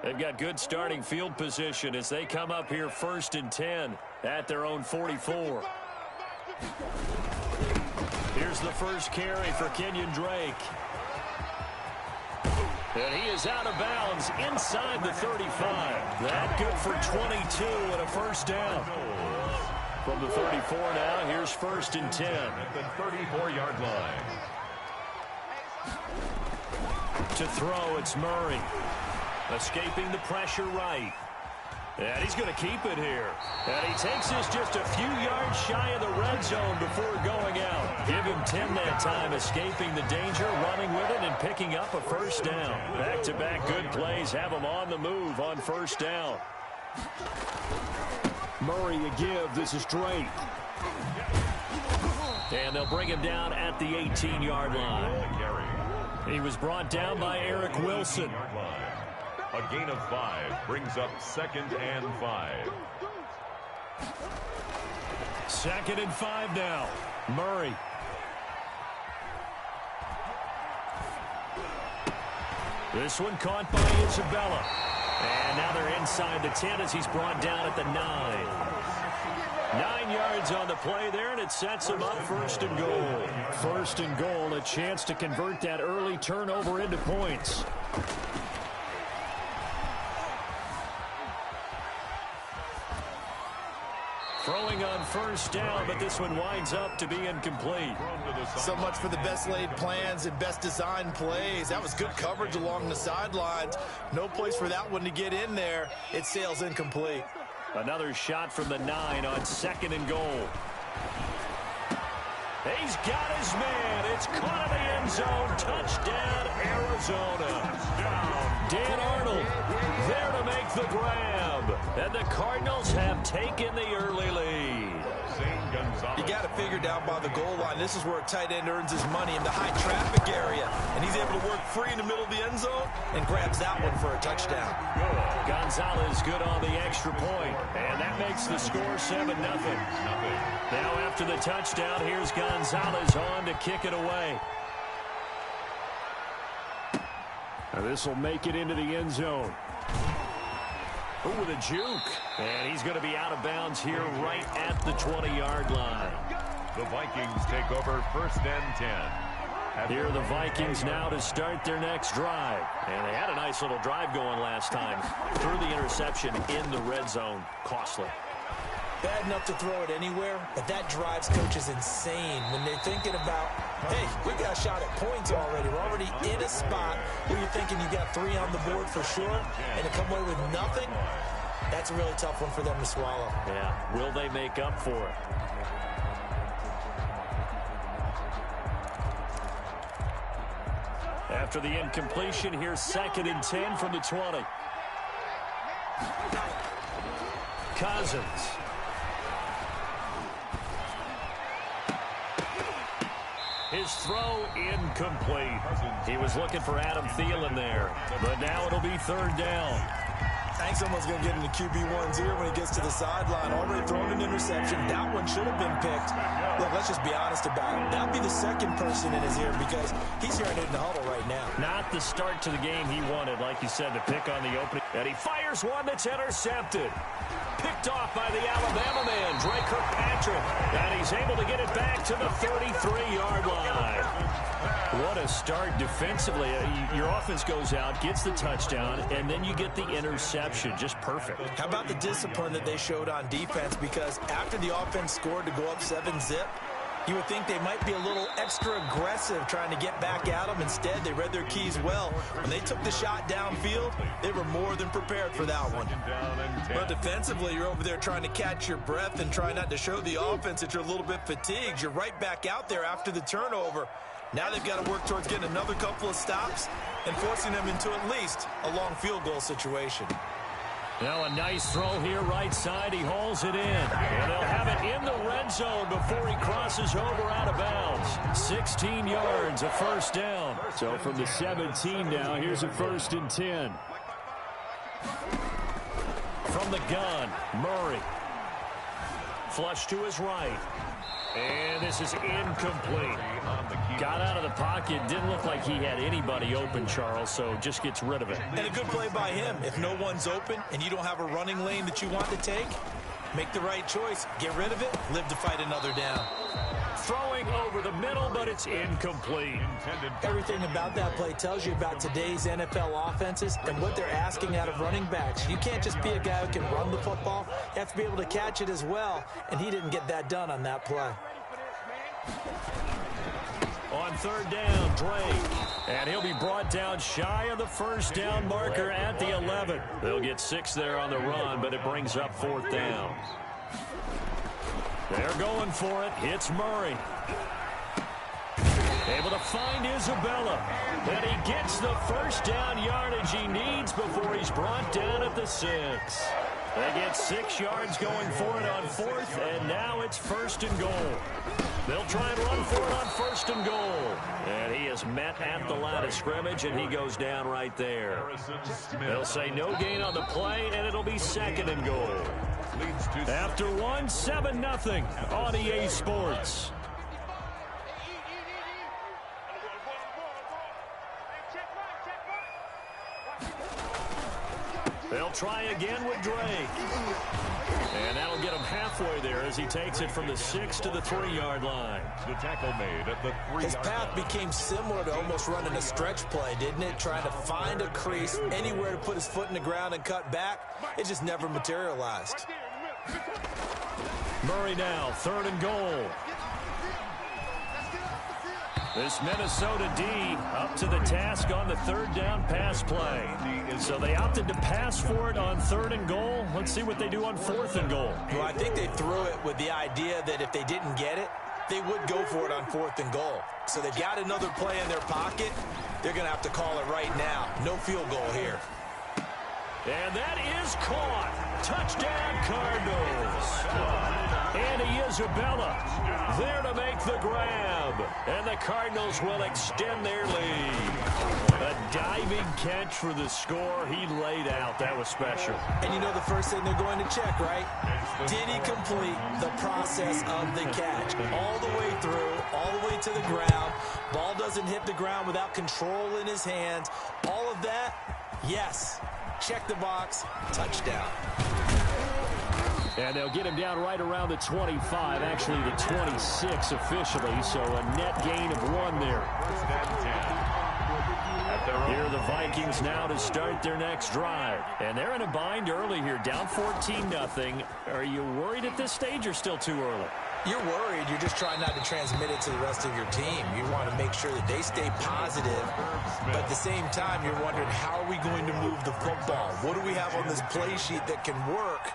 They've got good starting field position as they come up here 1st and 10 at their own 44. Here's the first carry for Kenyon Drake. And he is out of bounds inside the 35. That good for 22 and a 1st down. From the 34 now, here's 1st and 10. At the 34-yard line. To throw, it's Murray. Escaping the pressure right. And he's going to keep it here. And he takes this just a few yards shy of the red zone before going out. Give him 10 that time, escaping the danger, running with it, and picking up a 1st down. Back-to-back good plays have him on the move on 1st down. Murray a give. This is Drake. And they'll bring him down at the 18-yard line. He was brought down by Eric Wilson. A gain of 5 brings up 2nd and 5. 2nd and 5 now. Murray. This one caught by Isabella. And now they're inside the 10 as he's brought down at the 9. 9 yards on the play there, and it sets him up 1st and goal. 1st and goal, a chance to convert that early turnover into points. Throwing on first down, but this one winds up to be incomplete. So much for the best laid plans and best designed plays. That was good coverage along the sidelines. No place for that one to get in there. It sails incomplete. Another shot from the 9 on 2nd and goal. He's got his man. It's caught in the end zone. Touchdown, Arizona. Dan Arnold there to make the grab. And the Cardinals have taken the early lead. You got to figure down by the goal line. This is where a tight end earns his money in the high traffic area. And he's able to work free in the middle of the end zone and grabs that one for a touchdown. Gonzalez good on the extra point. And that makes the score 7-0. Now after the touchdown, here's Gonzalez on to kick it away. Now this will make it into the end zone. Oh, with a juke. And he's going to be out of bounds here right at the 20-yard line. The Vikings take over 1st and 10. Here are the Vikings now to start their next drive. And they had a nice little drive going last time. Threw the interception in the red zone. Costly. Bad enough to throw it anywhere, but that drives coaches insane when they're thinking about, hey, we got a shot at points already. We're already in a spot where you're thinking you got 3 on the board for sure, and to come away with nothing, that's a really tough one for them to swallow. Yeah, will they make up for it? After the incompletion, here's 2nd and 10 from the 20. Cousins. His throw incomplete. He was looking for Adam Thielen there, but now it'll be 3rd down. I think someone's going to get in the QB1's ear when he gets to the sideline. Already thrown an interception. That one should have been picked. Look, let's just be honest about it. That'd be the second person in his ear because he's hearing it in the huddle right now. Not the start to the game he wanted, like you said, to pick on the opening. And he fires one that's intercepted. Picked off by the Alabama man, Dre Kirkpatrick. And he's able to get it back to the 33-yard line. What a start defensively. Your offense goes out, gets the touchdown, and then you get the interception. Just perfect. How about the discipline that they showed on defense? Because after the offense scored to go up 7-zip, you would think they might be a little extra aggressive trying to get back at them. Instead, they read their keys well. When they took the shot downfield, they were more than prepared for that one. But defensively, you're over there trying to catch your breath and try not to show the offense that you're a little bit fatigued. You're right back out there after the turnover. Now they've got to work towards getting another couple of stops and forcing them into at least a long field goal situation. Now a nice throw here right side. He hauls it in. And they'll have it in the red zone before he crosses over out of bounds. 16 yards, a 1st down. So from the 17 now, here's a 1st and 10. From the gun, Murray. Flush to his right. And this is incomplete. Got out of the pocket. Didn't look like he had anybody open, Charles, so just gets rid of it. And a good play by him. If no one's open and you don't have a running lane that you want to take, make the right choice. Get rid of it. Live to fight another down. Throwing over the middle, but it's incomplete. Everything about that play tells you about today's NFL offenses and what they're asking out of running backs. You can't just be a guy who can run the football. You have to be able to catch it as well, and he didn't get that done on that play. On 3rd down, Drake. And he'll be brought down shy of the 1st down marker at the 11. They'll get 6 there on the run, but it brings up 4th down. They're going for it. It's Murray. Able to find Isabella. And he gets the 1st down yardage he needs before he's brought down at the 6. They get 6 yards going for it on 4th, and now it's 1st and goal. They'll try and run for it on 1st and goal. And he is met at the line of scrimmage, and he goes down right there. They'll say no gain on the play, and it'll be 2nd and goal. After 1, 7-0 on EA Sports. They'll try again with Drake. And that'll get him halfway there as he takes it from the 6 to the 3-yard line. The tackle made at the 3-yard line. His path became similar to almost running a stretch play, didn't it? Trying to find a crease, anywhere to put his foot in the ground and cut back. It just never materialized. Murray now, 3rd and goal. This Minnesota D up to the task on the 3rd down pass play. So they opted to pass for it on 3rd and goal. Let's see what they do on 4th and goal. Well, I think they threw it with the idea that if they didn't get it, they would go for it on 4th and goal. So they've got another play in their pocket. They're going to have to call it right now. No field goal here. And that is caught. Touchdown, Cardinals. Andy Isabella there to make the grab. And the Cardinals will extend their lead. A diving catch for the score. He laid out. That was special. And you know the first thing they're going to check, right? Did he complete the process of the catch? All the way through, all the way to the ground. Ball doesn't hit the ground without control in his hands. All of that, yes. Check the box, touchdown. And they'll get him down right around the 25, actually the 26 officially, so a net gain of 1 there. Here are the Vikings now to start their next drive. And they're in a bind early here, down 14-0. Are you worried at this stage or still too early? You're worried. You're just trying not to transmit it to the rest of your team. You want to make sure that they stay positive. But at the same time, you're wondering, how are we going to move the football? What do we have on this play sheet that can work?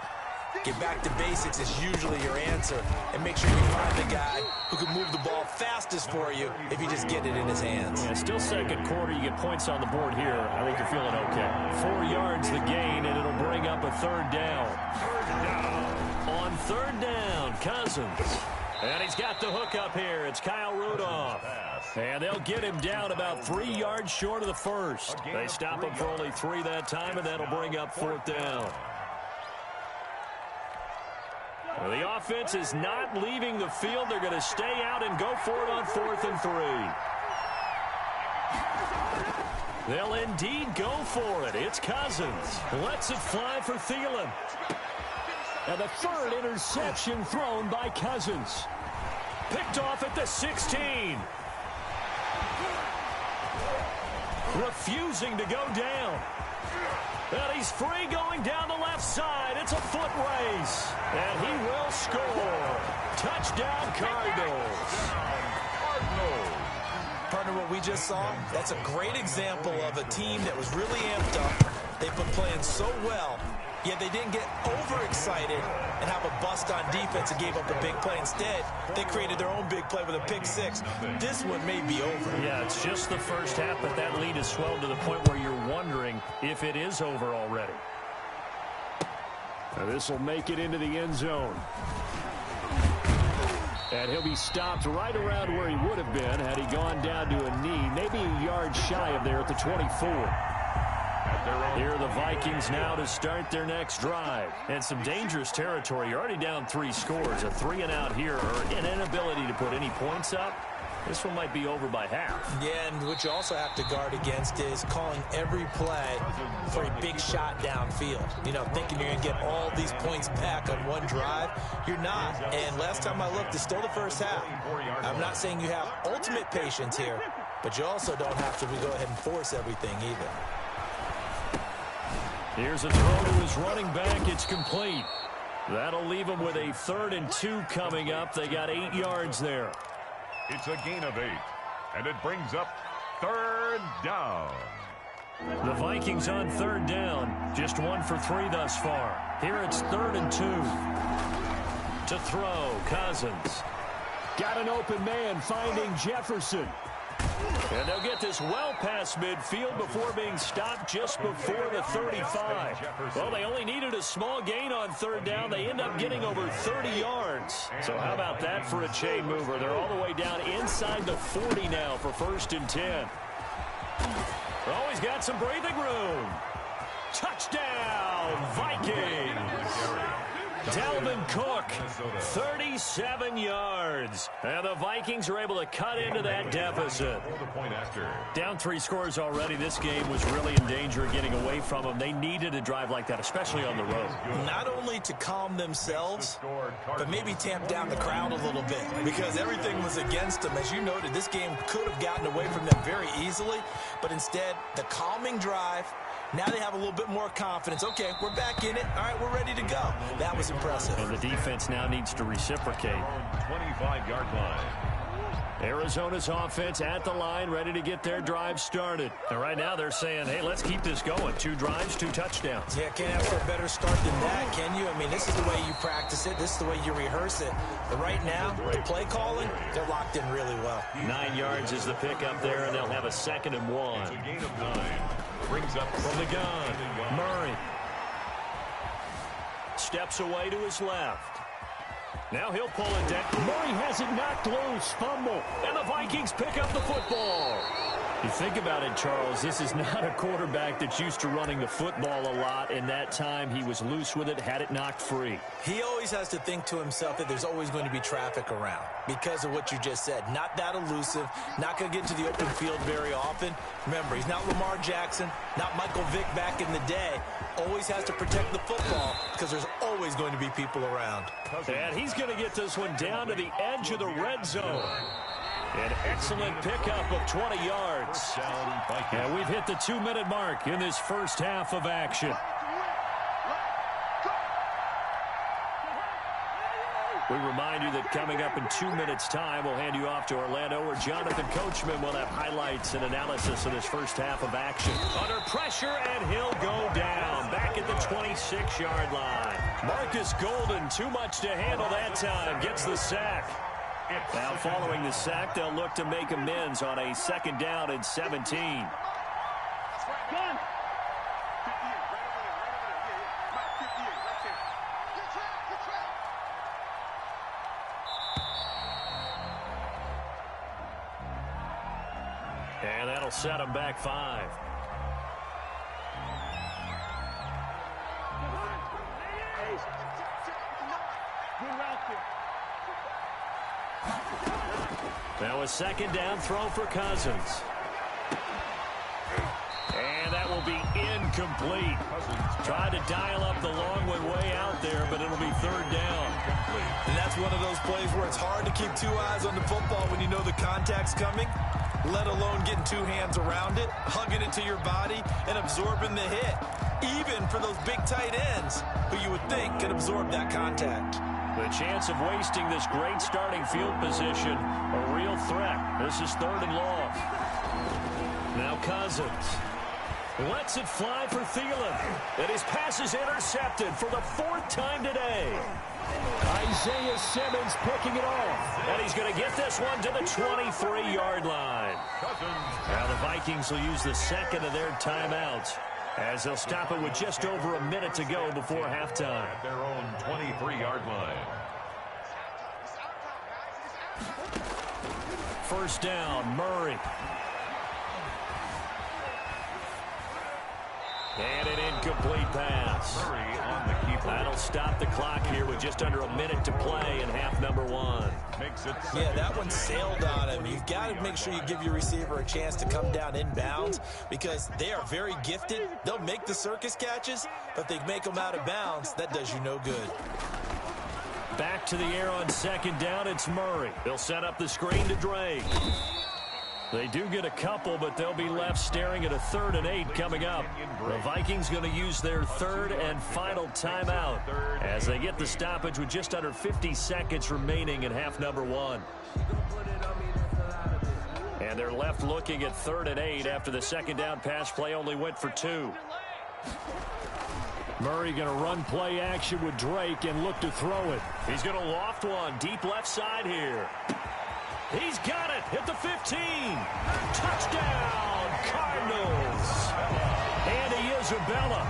Get back to basics is usually your answer. And make sure you find the guy who can move the ball fastest for you if you just get it in his hands. Yeah, still second quarter. You get points on the board here. I think you're feeling okay. 4 yards the gain, and it'll bring up a 3rd down. On 3rd down, Cousins. And he's got the hook up here. It's Kyle Rudolph. And they'll get him down about 3 yards short of the first. They stop him for only 3 that time, and that'll bring up 4th down. Well, the offense is not leaving the field. They're going to stay out and go for it on 4th and 3. They'll indeed go for it. It's Cousins. Lets it fly for Thielen. And the 3rd interception thrown by Cousins. Picked off at the 16. Refusing to go down. And he's free going down the left side. It's a foot race. And he will score. Touchdown, Cardinals. Partner, what we just saw, that's a great example of a team that was really amped up. They've been playing so well, yet they didn't get overexcited and have a bust on defense and gave up a big play. Instead, they created their own big play with a pick 6. This one may be over. Yeah, it's just the first half, but that lead has swelled to the point where you're wondering if it is over already. Now this will make it into the end zone. And he'll be stopped right around where he would have been had he gone down to a knee, maybe a yard shy of there at the 24. Here are the Vikings now to start their next drive. And some dangerous territory. You're already down 3 scores. A 3-and-out here, or an inability to put any points up. This one might be over by half. Yeah, and what you also have to guard against is calling every play for a big shot downfield. You know, thinking you're going to get all these points back on one drive. You're not. And last time I looked, it's still the first half. I'm not saying you have ultimate patience here, but you also don't have to go ahead and force everything either. Here's a throw to his running back. It's complete. That'll leave him with a 3rd and 2 coming up. They got 8 yards there. It's a gain of 8, and it brings up 3rd down. The Vikings on 3rd down. Just 1 for 3 thus far. Here it's 3rd and 2. To throw, Cousins. Got an open man finding Jefferson. And they'll get this well past midfield before being stopped just before the 35. Well, they only needed a small gain on 3rd down. They end up getting over 30 yards. So how about that for a chain mover? They're all the way down inside the 40 now for 1st and 10. Always got some breathing room. Touchdown, Vikings. Dalvin Cook, 37 yards. And the Vikings are able to cut into that deficit. Down 3 scores already. This game was really in danger of getting away from them. They needed a drive like that, especially on the road. Not only to calm themselves, but maybe tamp down the crowd a little bit, because everything was against them. As you noted, this game could have gotten away from them very easily, but instead, the calming drive Now they have a little bit more confidence. Okay, we're back in it. All right, we're ready to go. That was impressive. And the defense now needs to reciprocate. 25-yard line. Arizona's offense at the line, ready to get their drive started. And right now they're saying, hey, let's keep this going. 2 drives, 2 touchdowns. Yeah, can't ask for a better start than that, can you? I mean, this is the way you practice it. This is the way you rehearse it. But right now, the play calling, they're locked in really well. 9 yards is the pickup there, and they'll have a 2nd and 1. It's a gain of 9. Brings up From the gun, Murray. Steps away to his left. Now he'll pull it down. Murray has it knocked loose. Fumble. And the Vikings pick up the football. You think about it, Charles, this is not a quarterback that's used to running the football a lot. In that time, he was loose with it, had it knocked free. He always has to think to himself that there's always going to be traffic around because of what you just said. Not that elusive, not going to get into the open field very often. Remember, he's not Lamar Jackson, not Michael Vick back in the day. Always has to protect the football because there's always going to be people around. And he's going to get this one down to the edge of the red zone. An excellent pickup of 20 yards. And we've hit the 2-minute mark in this first half of action. We remind you that coming up in 2 minutes' time, we'll hand you off to Orlando, where Jonathan Coachman will have highlights and analysis of this first half of action. Under pressure, and he'll go down. Back at the 26-yard line. Marcus Golden, too much to handle that time, gets the sack. Now, following the sack, they'll look to make amends on a 2nd down and 17. And that'll set them back 5. Now a 2nd down throw for Cousins. And that will be incomplete. Tried to dial up the long one way out there, but it'll be 3rd down. And that's one of those plays where it's hard to keep 2 eyes on the football when you know the contact's coming, let alone getting 2 hands around it, hugging it to your body, and absorbing the hit. Even for those big tight ends who you would think could absorb that contact. The chance of wasting this great starting field position, a real threat. This is 3rd and long. Now Cousins lets it fly for Thielen. And his pass is intercepted for the 4th time today. Isaiah Simmons picking it off. And he's going to get this one to the 23-yard line. Now the Vikings will use the 2nd of their timeouts, as they'll stop it with just over a minute to go before halftime. At their own 23-yard line. 1st down, Murray. And an incomplete pass. Murray on the keeper. That'll stop the clock here with just under a minute to play in half number 1. Makes it Yeah, that one sailed on him. You've got to make sure you give your receiver a chance to come down inbounds because they are very gifted. They'll make the circus catches, but if they make them out of bounds, that does you no good. Back to the air on 2nd down, it's Murray. They'll set up the screen to Drake. They do get a couple, but they'll be left staring at a 3rd and 8 coming up. The Vikings going to use their 3rd and final timeout as they get the stoppage with just under 50 seconds remaining in half number 1. And they're left looking at 3rd and 8 after the 2nd down pass play only went for 2. Murray going to run play action with Drake and look to throw it. He's going to loft one deep left side here. He's got it at the 15. Touchdown, Cardinals. Andy Isabella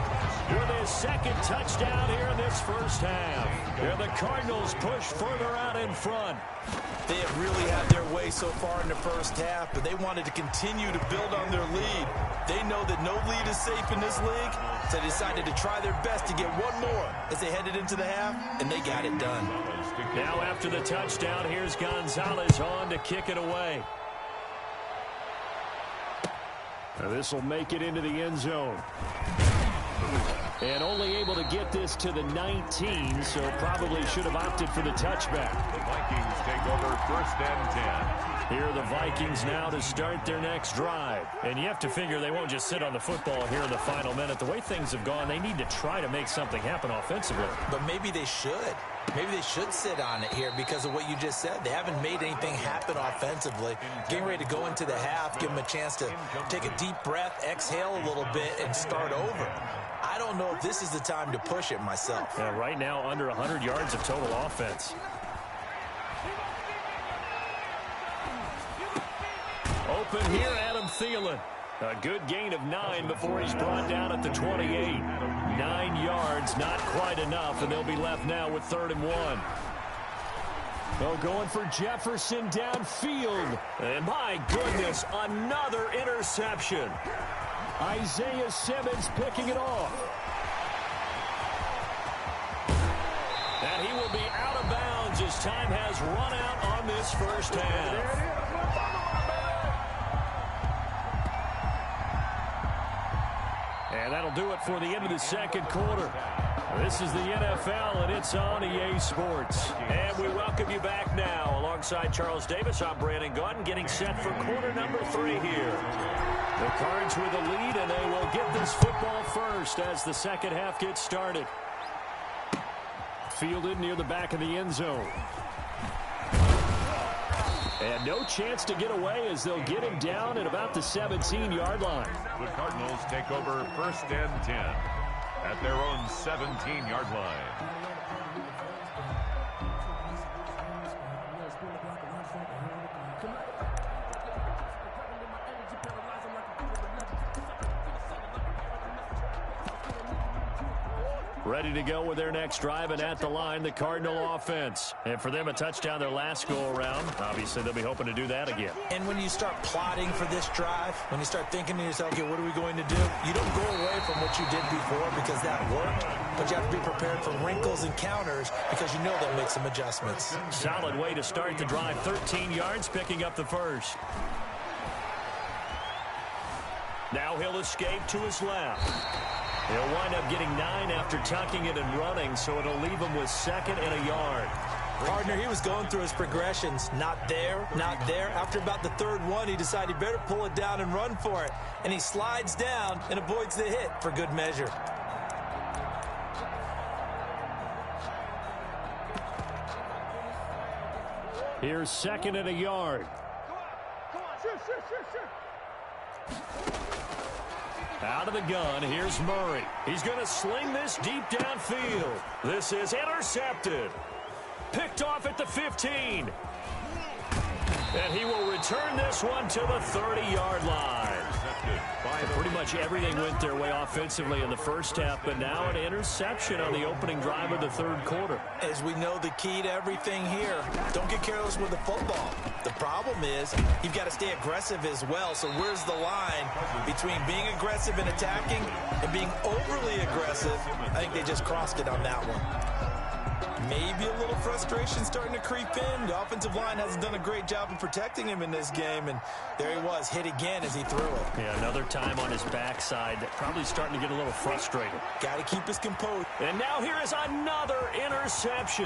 with his 2nd touchdown here in this first half. And the Cardinals push further out in front. They have really had their way so far in the first half, but they wanted to continue to build on their lead. They know that no lead is safe in this league, so they decided to try their best to get one more as they headed into the half, and they got it done. Now after the touchdown, here's Gonzalez on to kick it away. This will make it into the end zone. And only able to get this to the 19, so probably should have opted for the touchback. The Vikings take over 1st and 10. Here are the Vikings now to start their next drive. And you have to figure they won't just sit on the football here in the final minute. The way things have gone, they need to try to make something happen offensively. But maybe they should. Maybe they should sit on it here because of what you just said. They haven't made anything happen offensively. Getting ready to go into the half, give them a chance to take a deep breath, exhale a little bit, and start over. I don't know if this is the time to push it myself. Yeah, right now, under 100 yards of total offense. Open here, Adam Thielen. A good gain of 9 before he's brought down at the 28. 9 yards, not quite enough, and they'll be left now with 3rd and 1. Oh, going for Jefferson downfield. And my goodness, another interception. Isaiah Simmons picking it off. And he will be out of bounds as time has run out on this first half. And that'll do it for the end of the second quarter. This is the NFL, and it's on EA Sports. And we welcome you back now. Alongside Charles Davis, I'm Brandon Gaudin, getting set for quarter number 3 here. The Cards with the lead, and they will get this football first as the second half gets started. Fielded near the back of the end zone. And no chance to get away as they'll get him down at about the 17-yard line. The Cardinals take over 1st and 10 at their own 17-yard line. Ready to go with their next drive, and at the line, the Cardinal offense. And for them, a touchdown their last go-around. Obviously, they'll be hoping to do that again. And when you start plotting for this drive, when you start thinking to yourself, okay, what are we going to do? You don't go away from what you did before because that worked, but you have to be prepared for wrinkles and counters because you know they'll make some adjustments. Solid way to start the drive. 13 yards, picking up the first. Now he'll escape to his left. He'll wind up getting 9 after tucking it and running, so it'll leave him with 2nd and a yard. Partner, he was going through his progressions. Not there, not there. After about the 3rd one, he decided he better pull it down and run for it. And he slides down and avoids the hit for good measure. Here's 2nd and a yard. Out of the gun, here's Murray. He's going to sling this deep downfield. This is intercepted. Picked off at the 15. And he will return this one to the 30-yard line. Pretty much everything went their way offensively in the first half, but now an interception on the opening drive of the 3rd quarter. As we know, the key to everything here, don't get careless with the football. The problem is you've got to stay aggressive as well. So where's the line between being aggressive and attacking and being overly aggressive? I think they just crossed it on that one. Maybe a little frustration starting to creep in. The offensive line hasn't done a great job of protecting him in this game, and there he was, hit again as he threw it. Yeah, another time on his backside, probably starting to get a little frustrated. Got to keep his composure. And now here is another interception.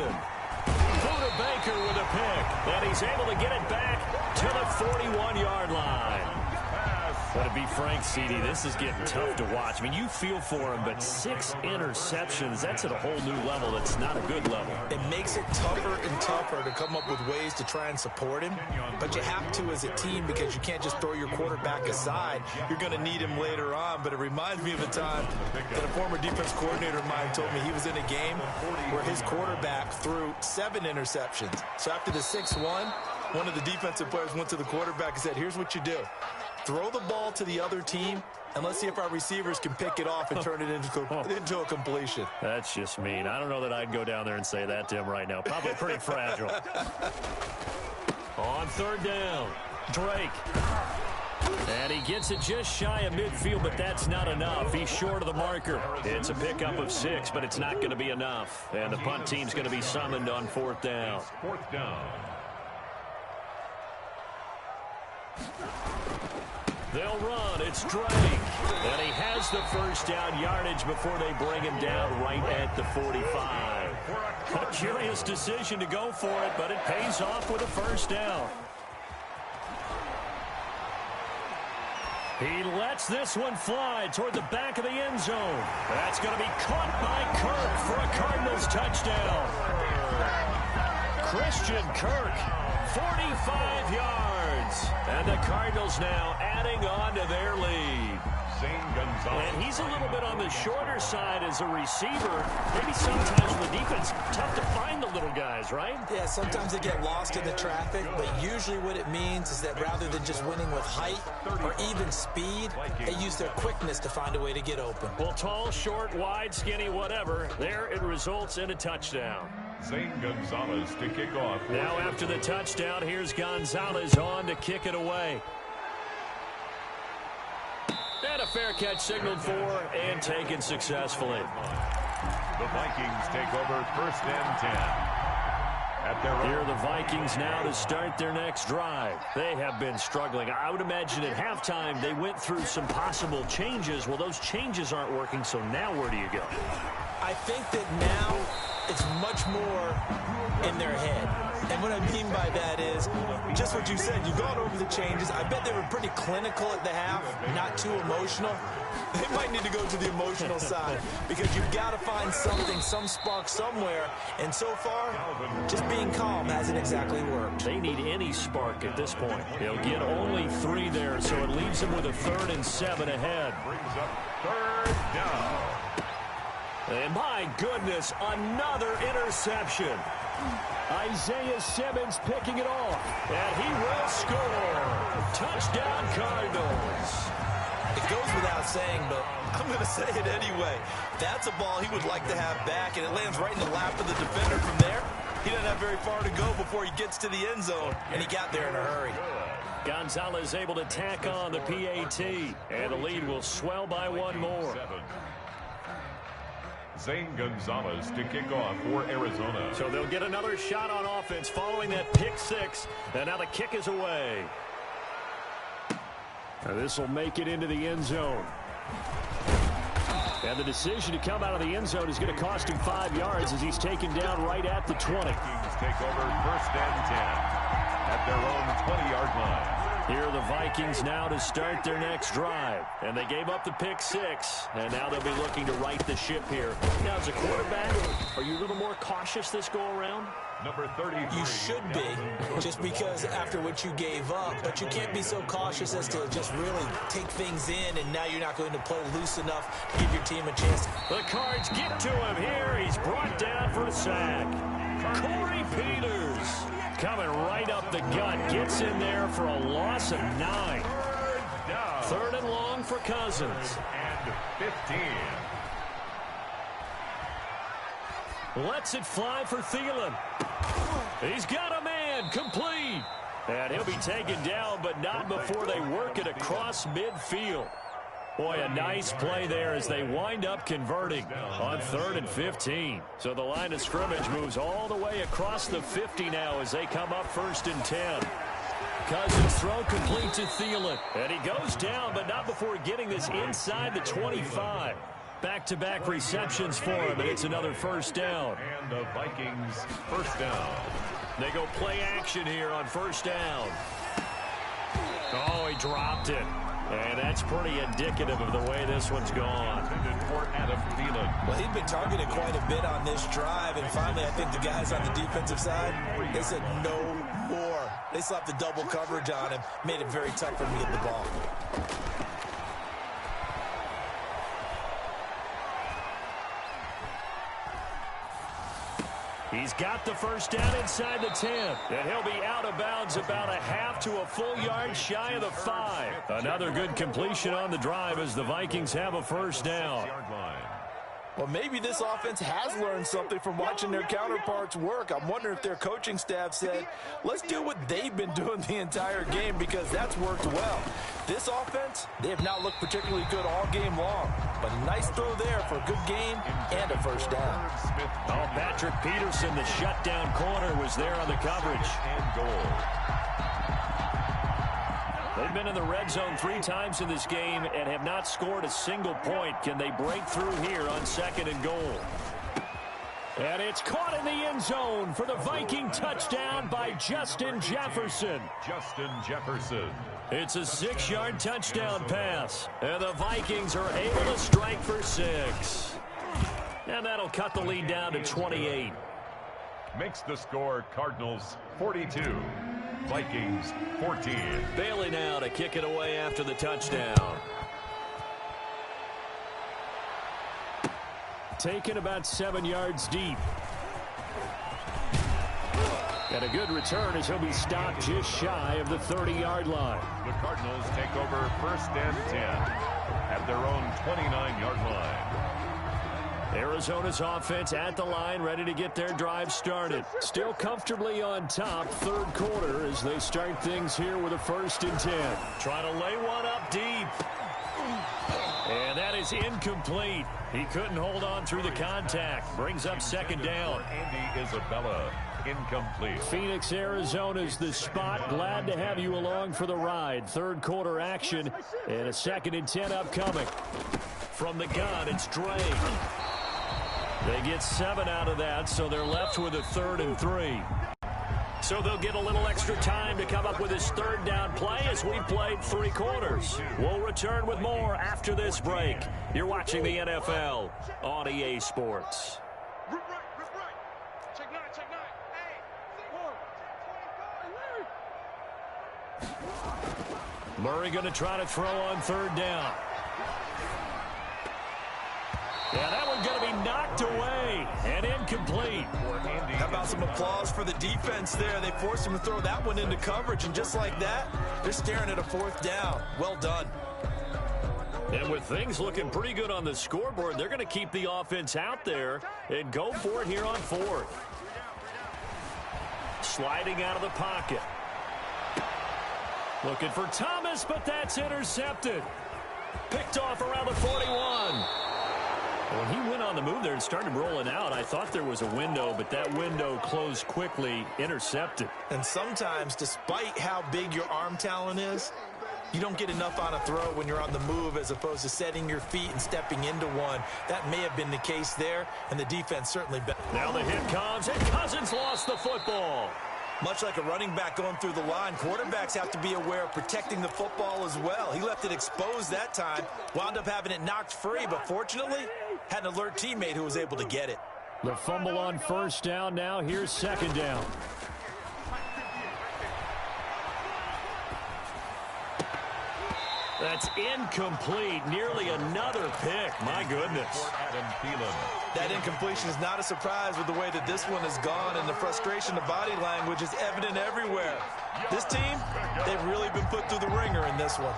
Buda Baker with a pick, and he's able to get it back to the 41-yard line. But to be frank, CD, this is getting tough to watch. I mean, you feel for him, but 6 interceptions, that's at a whole new level. That's not a good level. It makes it tougher and tougher to come up with ways to try and support him. But you have to as a team because you can't just throw your quarterback aside. You're going to need him later on. But it reminds me of a time that a former defense coordinator of mine told me he was in a game where his quarterback threw 7 interceptions. So after the 6-1, one of the defensive players went to the quarterback and said, here's what you do. Throw the ball to the other team, and let's see if our receivers can pick it off and turn it into a completion. That's just mean. I don't know that I'd go down there and say that to him right now. Probably pretty fragile. On 3rd down, Drake. And he gets it just shy of midfield, but that's not enough. He's short of the marker. It's a pickup of 6, but it's not going to be enough. And the punt team's going to be summoned on 4th down. 4th down. They'll run. It's it's Drake. And he has the first down yardage before they bring him down right at the 45. A curious decision to go for it, but it pays off with a first down. He lets this one fly toward the back of the end zone. That's going to be caught by Kirk for a Cardinals touchdown. Christian Kirk, 45 yards. And the Cardinals now adding on to their lead. And he's a little bit on the shorter side as a receiver. Maybe sometimes with the defense, tough to find the little guys, right? Yeah, sometimes they get lost in the traffic, but usually what it means is that rather than just winning with height or even speed, they use their quickness to find a way to get open. Well, tall, short, wide, skinny, whatever, there it results in a touchdown. Zane Gonzalez to kick off. Now after the touchdown, here's Gonzalez on to kick it away. And a fair catch signaled for and taken successfully. The Vikings take over 1st and 10. Here are the Vikings now to start their next drive. They have been struggling. I would imagine at halftime they went through some possible changes. Well, those changes aren't working, so now where do you go? I think that now it's much more in their head. And what I mean by that is just what you said. You've gone over the changes. I bet they were pretty clinical at the half, not too emotional. They might need to go to the emotional side because you've got to find something, some spark somewhere. And so far, just being calm hasn't exactly worked. They need any spark at this point. They'll get only 3 there, so it leaves them with a 3rd and 7 ahead. Brings up 3rd down. And my goodness, another interception. Isaiah Simmons picking it off, and he will score. Touchdown, Cardinals. It goes without saying, but I'm going to say it anyway. That's a ball he would like to have back, and it lands right in the lap of the defender from there. He doesn't have very far to go before he gets to the end zone, and he got there in a hurry. Gonzalez able to tack on the PAT, and the lead will swell by 1 more. Zane Gonzalez to kick off for Arizona. So they'll get another shot on offense following that pick 6. And now the kick is away. Now this will make it into the end zone. And the decision to come out of the end zone is going to cost him 5 yards as he's taken down right at the 20. Vikings take over 1st and 10 at their own 20-yard line. Here are the Vikings now to start their next drive. And they gave up the pick 6. And now they'll be looking to right the ship here. Now, as a quarterback, are you a little more cautious this go-around? Number 33. You should be, just because after what you gave up. But you can't be so cautious as to just really take things in, and now you're not going to play loose enough to give your team a chance. The Cards get to him here. He's brought down for a sack. Corey Peters coming right up the gut. Gets in there for a loss of 9. 3rd and long for Cousins. And 15. Lets it fly for Thielen. He's got a man, complete. And he'll be taken down, but not before they work it across midfield. Boy, a nice play there as they wind up converting on 3rd and 15. So the line of scrimmage moves all the way across the 50 now as they come up 1st and 10. Cousins throw complete to Thielen. And he goes down, but not before getting this inside the 25. Back-to-back receptions for him, and it's another 1st down. And the Vikings 1st down. They go play action here on 1st down. Oh, he dropped it. And that's pretty indicative of the way this one's gone. For Adam Thielen. Well, he'd been targeted quite a bit on this drive, and finally I think the guys on the defensive side, they said no more. They slapped the double coverage on him, made it very tough for him to get the ball. He's got the 1st down inside the 10. And he'll be out of bounds about a half to a full yard shy of the 5. Another good completion on the drive as the Vikings have a 1st down. Well, maybe this offense has learned something from watching their counterparts work. I'm wondering if their coaching staff said, let's do what they've been doing the entire game because that's worked well. This offense, they have not looked particularly good all game long. But a nice throw there for a good game and a 1st down. Oh, Patrick Peterson, the shutdown corner, was there on the coverage. And goal. They They've been in the red zone 3 times in this game and have not scored a single point. Can they break through here on 2nd and goal? And it's caught in the end zone for the Viking touchdown by Justin Jefferson. Justin Jefferson. It's a 6-yard touchdown pass. And the Vikings are able to strike for 6. And that'll cut the lead down to 28. Makes the score Cardinals 42. Vikings 14. Bailey now to kick it away after the touchdown. Taken about 7 yards deep. And a good return as he'll be stopped just shy of the 30-yard line. The Cardinals take over 1st and 10 at their own 29-yard line. Arizona's offense at the line, ready to get their drive started. Still comfortably on top, 3rd quarter as they start things here with a 1st and 10. Trying to lay one up deep. And that is incomplete. He couldn't hold on through the contact. Brings up 2nd down. Andy Isabella, incomplete. Phoenix, Arizona's the spot. Glad to have you along for the ride. 3rd quarter action and a 2nd and 10 upcoming. From the gun, it's Drake. They get 7 out of that, so they're left with a 3rd and 3. So they'll get a little extra time to come up with his 3rd down play as we played 3 quarters. We'll return with more after this break. You're watching the NFL on EA Sports. Murray going to try to throw on 3rd down. Yeah, that one's going to be knocked away and incomplete. How about some applause for the defense there? They forced him to throw that one into coverage, and just like that, they're staring at a 4th down. Well done. And with things looking pretty good on the scoreboard, they're going to keep the offense out there and go for it here on 4th. Sliding out of the pocket. Looking for Thomas, but that's intercepted. Picked off around the 41. When he went on the move there and started rolling out, I thought there was a window, but that window closed quickly, intercepted. And sometimes, despite how big your arm talent is, you don't get enough on a throw when you're on the move as opposed to setting your feet and stepping into one. That may have been the case there, and the defense certainly... Now the hit comes, and Cousins lost the football. Much like a running back going through the line, quarterbacks have to be aware of protecting the football as well. He left it exposed that time, wound up having it knocked free, but fortunately, had an alert teammate who was able to get it. The fumble on 1st down now. Here's 2nd down. That's incomplete. Nearly another pick. My goodness. That incompletion is not a surprise with the way that this one has gone, and the frustration of body language is evident everywhere. This team, they've really been put through the ringer in this one.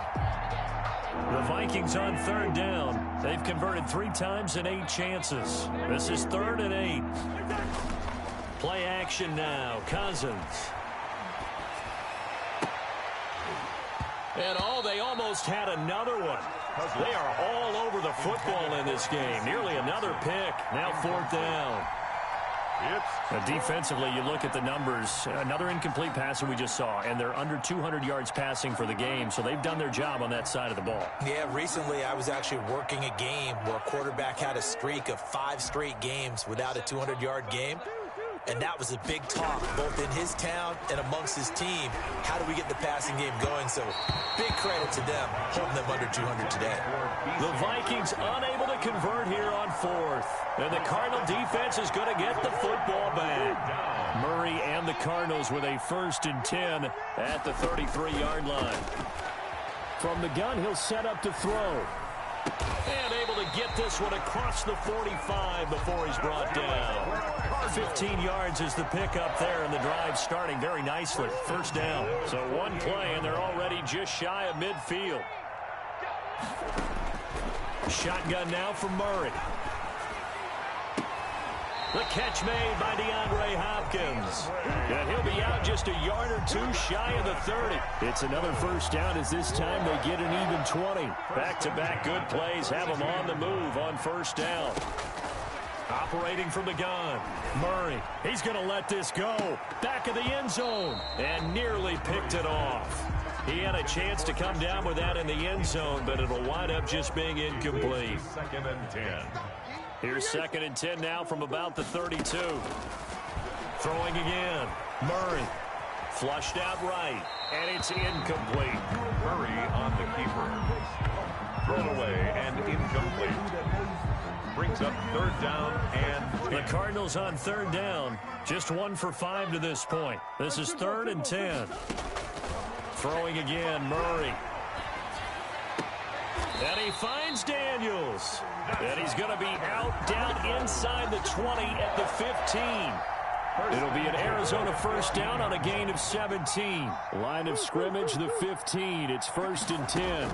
The Vikings on 3rd down. They've converted 3 times in 8 chances. This is 3rd and 8. Play action now. Cousins. And they almost had another one. They are all over the football in this game. Nearly another pick. Now 4th down. Defensively, you look at the numbers. Another incomplete pass that we just saw, and they're under 200 yards passing for the game, so they've done their job on that side of the ball. Yeah, recently I was actually working a game where a quarterback had a streak of 5 straight games without a 200-yard game. And that was a big talk, both in his town and amongst his team. How do we get the passing game going? So big credit to them, holding them under 200 today. The Vikings unable to convert here on 4th. And the Cardinal defense is going to get the football back. Murray and the Cardinals with a 1st and 10 at the 33-yard line. From the gun, he'll set up to throw. And able to get this one across the 45 before he's brought down. 15 yards is the pickup there, and the drive starting very nicely. 1st down. So one play, and they're already just shy of midfield. Shotgun now from Murray. The catch made by DeAndre Hopkins. And he'll be out just a yard or 2 shy of the 30. It's another 1st down as this time they get an even 20. Back-to-back good plays have them on the move on 1st down. Operating from the gun. Murray, he's going to let this go. Back of the end zone. And nearly picked it off. He had a chance to come down with that in the end zone, but it'll wind up just being incomplete. 2nd and 10. Here's 2nd and 10 now from about the 32. Throwing again. Murray. Flushed out right. And it's incomplete. Murray on the keeper. Thrown away and incomplete. Brings up 3rd down and 10. The Cardinals on 3rd down. Just 1 for 5 to this point. This is 3rd and 10. Throwing again, Murray. And he finds Daniels. And he's going to be out down inside the 20 at the 15. It'll be an Arizona 1st down on a gain of 17. Line of scrimmage, the 15. It's 1st and 10.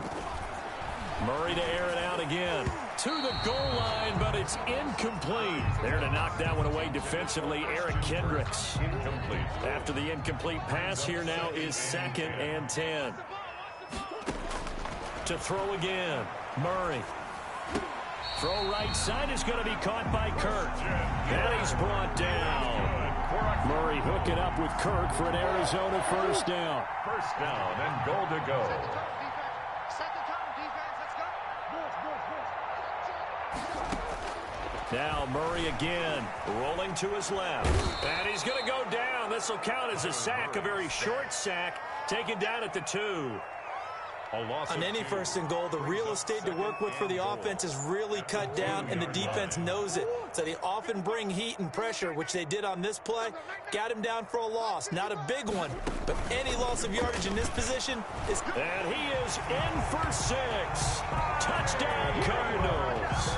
Murray to air it out again. To the goal line, but it's incomplete. There to knock that one away defensively, Eric Kendricks. Incomplete. After the incomplete pass, here now is 2nd and 10. To throw again, Murray. Throw right side is going to be caught by Kirk. And he's brought down. Murray hooking up with Kirk for an Arizona 1st down. 1st down and goal to go. Now Murray again, rolling to his left. And he's going to go down. This will count as a sack, a very short sack, taken down at the 2. On any 1st and goal, the real estate to work with for the offense is really cut down, and the defense knows it. So they often bring heat and pressure, which they did on this play. Got him down for a loss. Not a big one, but any loss of yardage in this position is... And he is in for 6. Touchdown, Cardinals.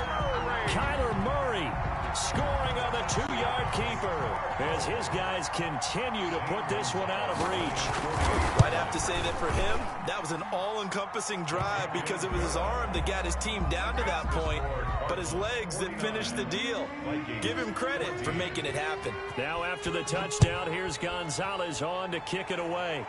Kyler Murray scoring on the 2-yard keeper as his guys continue to put this one out of reach. I'd have to say that for him, that was an all-encompassing drive because it was his arm that got his team down to that point, but his legs that finished the deal. Give him credit for making it happen. Now after the touchdown, here's Gonzalez on to kick it away.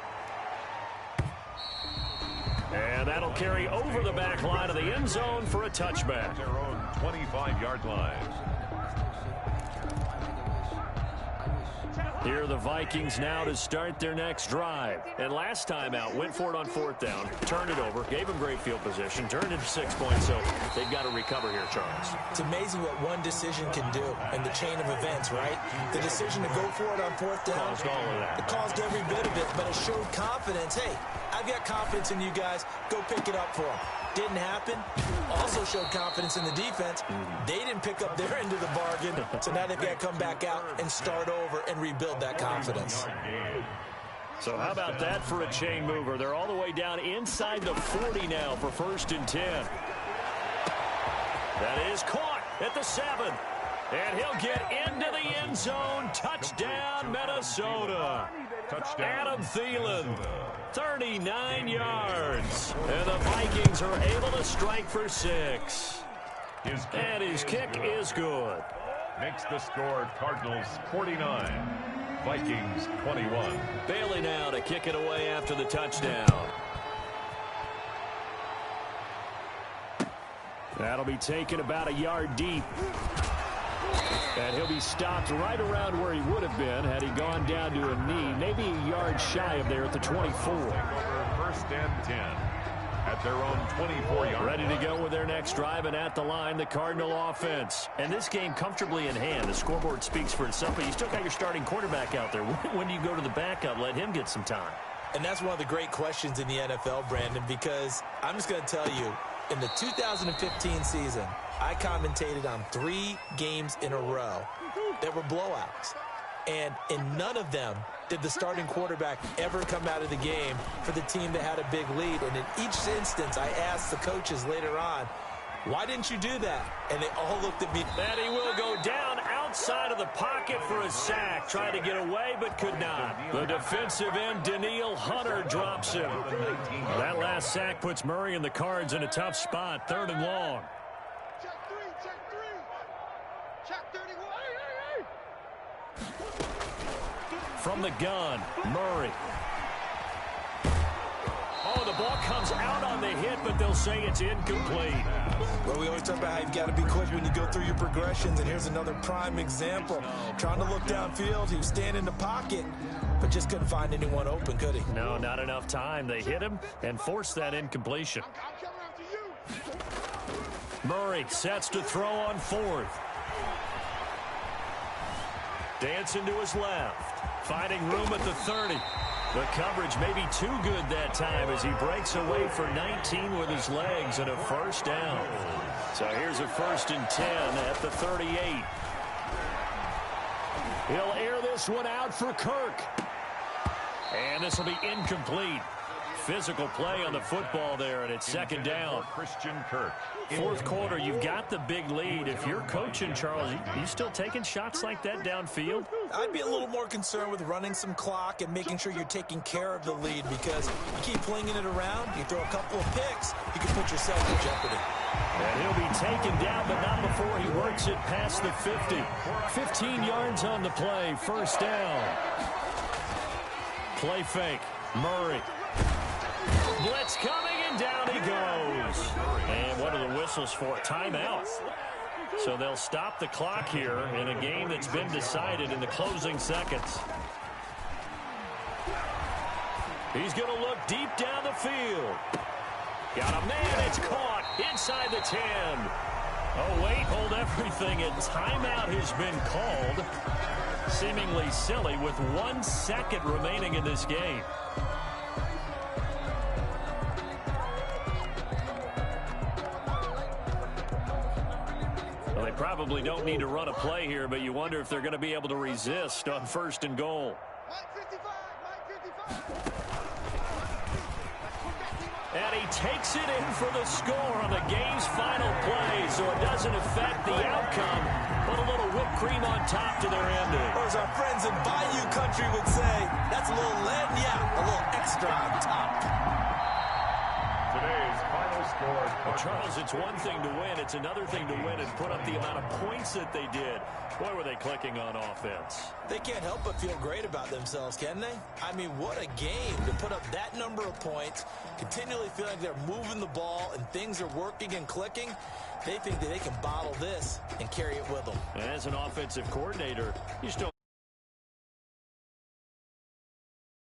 And that'll carry over the back line of the end zone for a touchback. Their own 25-yard line. Here are the Vikings now to start their next drive. And last time out, went for it on 4th down, turned it over, gave them great field position, turned it to 6 points, so they've got to recover here, Charles. It's amazing what one decision can do in the chain of events, right? The decision to go for it on 4th down, Caused all of that. It caused every bit of it, but it showed confidence. Hey, I've got confidence in you guys. Go pick it up for them. Didn't happen. Also showed confidence in the defense. They didn't pick up their end of the bargain, so now they've got to come back out and start over and rebuild that confidence. So how about that for a chain mover? They're all the way down inside the 40 now for 1st and 10. That is caught at the 7. And he'll get into the end zone. Touchdown, Minnesota. Touchdown. Adam Thielen, 39 yards. And the Vikings are able to strike for 6. And his kick is good. Makes the score Cardinals 49, Vikings 21. Bailey now to kick it away after the touchdown. That'll be taken about a yard deep. And he'll be stopped right around where he would have been had he gone down to a knee, maybe a yard shy of there at the 24. 1st and 10 at their own 24-yard. Ready to go with their next drive, and at the line, the Cardinal offense. And this game comfortably in hand. The scoreboard speaks for itself, but you still got your starting quarterback out there. When do you go to the backup? Let him get some time. And that's one of the great questions in the NFL, Brandon, because I'm just going to tell you, in the 2015 season, I commentated on 3 games in a row that were blowouts. And in none of them did the starting quarterback ever come out of the game for the team that had a big lead. And in each instance, I asked the coaches later on, why didn't you do that? And they all looked at me. And he will go down outside of the pocket for a sack. Tried to get away, but could not. The defensive end, Danielle Hunter, drops him. That last sack puts Murray and the Cards in a tough spot. 3rd and long. Check 3, check 3. Check 31. From the gun, Murray. Oh, the ball comes out on the hit, but they'll say it's incomplete. Well, we always talk about how you've got to be quick when you go through your progressions, and here's another prime example. Trying to look downfield, he was standing in the pocket, but just couldn't find anyone open, could he? No, not enough time. They hit him and forced that incompletion. Murray sets to throw on 4th. Dancing to his left. Finding room at the 30. The coverage may be too good that time as he breaks away for 19 with his legs and a first down. So here's a 1st and 10 at the 38. He'll air this one out for Kirk. And this will be incomplete. Physical play on the football there, and it's 2nd down. Christian Kirk. 4th quarter, you've got the big lead. If you're coaching, Charles, you still taking shots like that downfield? I'd be a little more concerned with running some clock and making sure you're taking care of the lead, because you keep flinging it around, you throw a couple of picks, you can put yourself in jeopardy. And he'll be taken down, but not before he works it past the 50. 15 yards on the play, 1st down. Play fake, Murray. Blitz coming, and down he goes. And what are the whistles for? Timeout. So they'll stop the clock here in a game that's been decided in the closing seconds. He's going to look deep down the field. Got a man, it's caught inside the 10. Oh, wait, hold everything. A timeout has been called. Seemingly silly with 1 second remaining in this game. Well, they probably don't need to run a play here, but you wonder if they're going to be able to resist on 1st and goal. And he takes it in for the score on the game's final play, so it doesn't affect the outcome, but a little whipped cream on top to their ending. Or as our friends in Bayou Country would say, that's a little a little extra on top. Today's final score. Well, Charles, it's one thing to win. It's another thing to win and put up the amount of points that they did. Boy, were they clicking on offense. They can't help but feel great about themselves, can they? I mean, what a game to put up that number of points, continually feel like they're moving the ball and things are working and clicking. They think that they can bottle this and carry it with them. And as an offensive coordinator, you still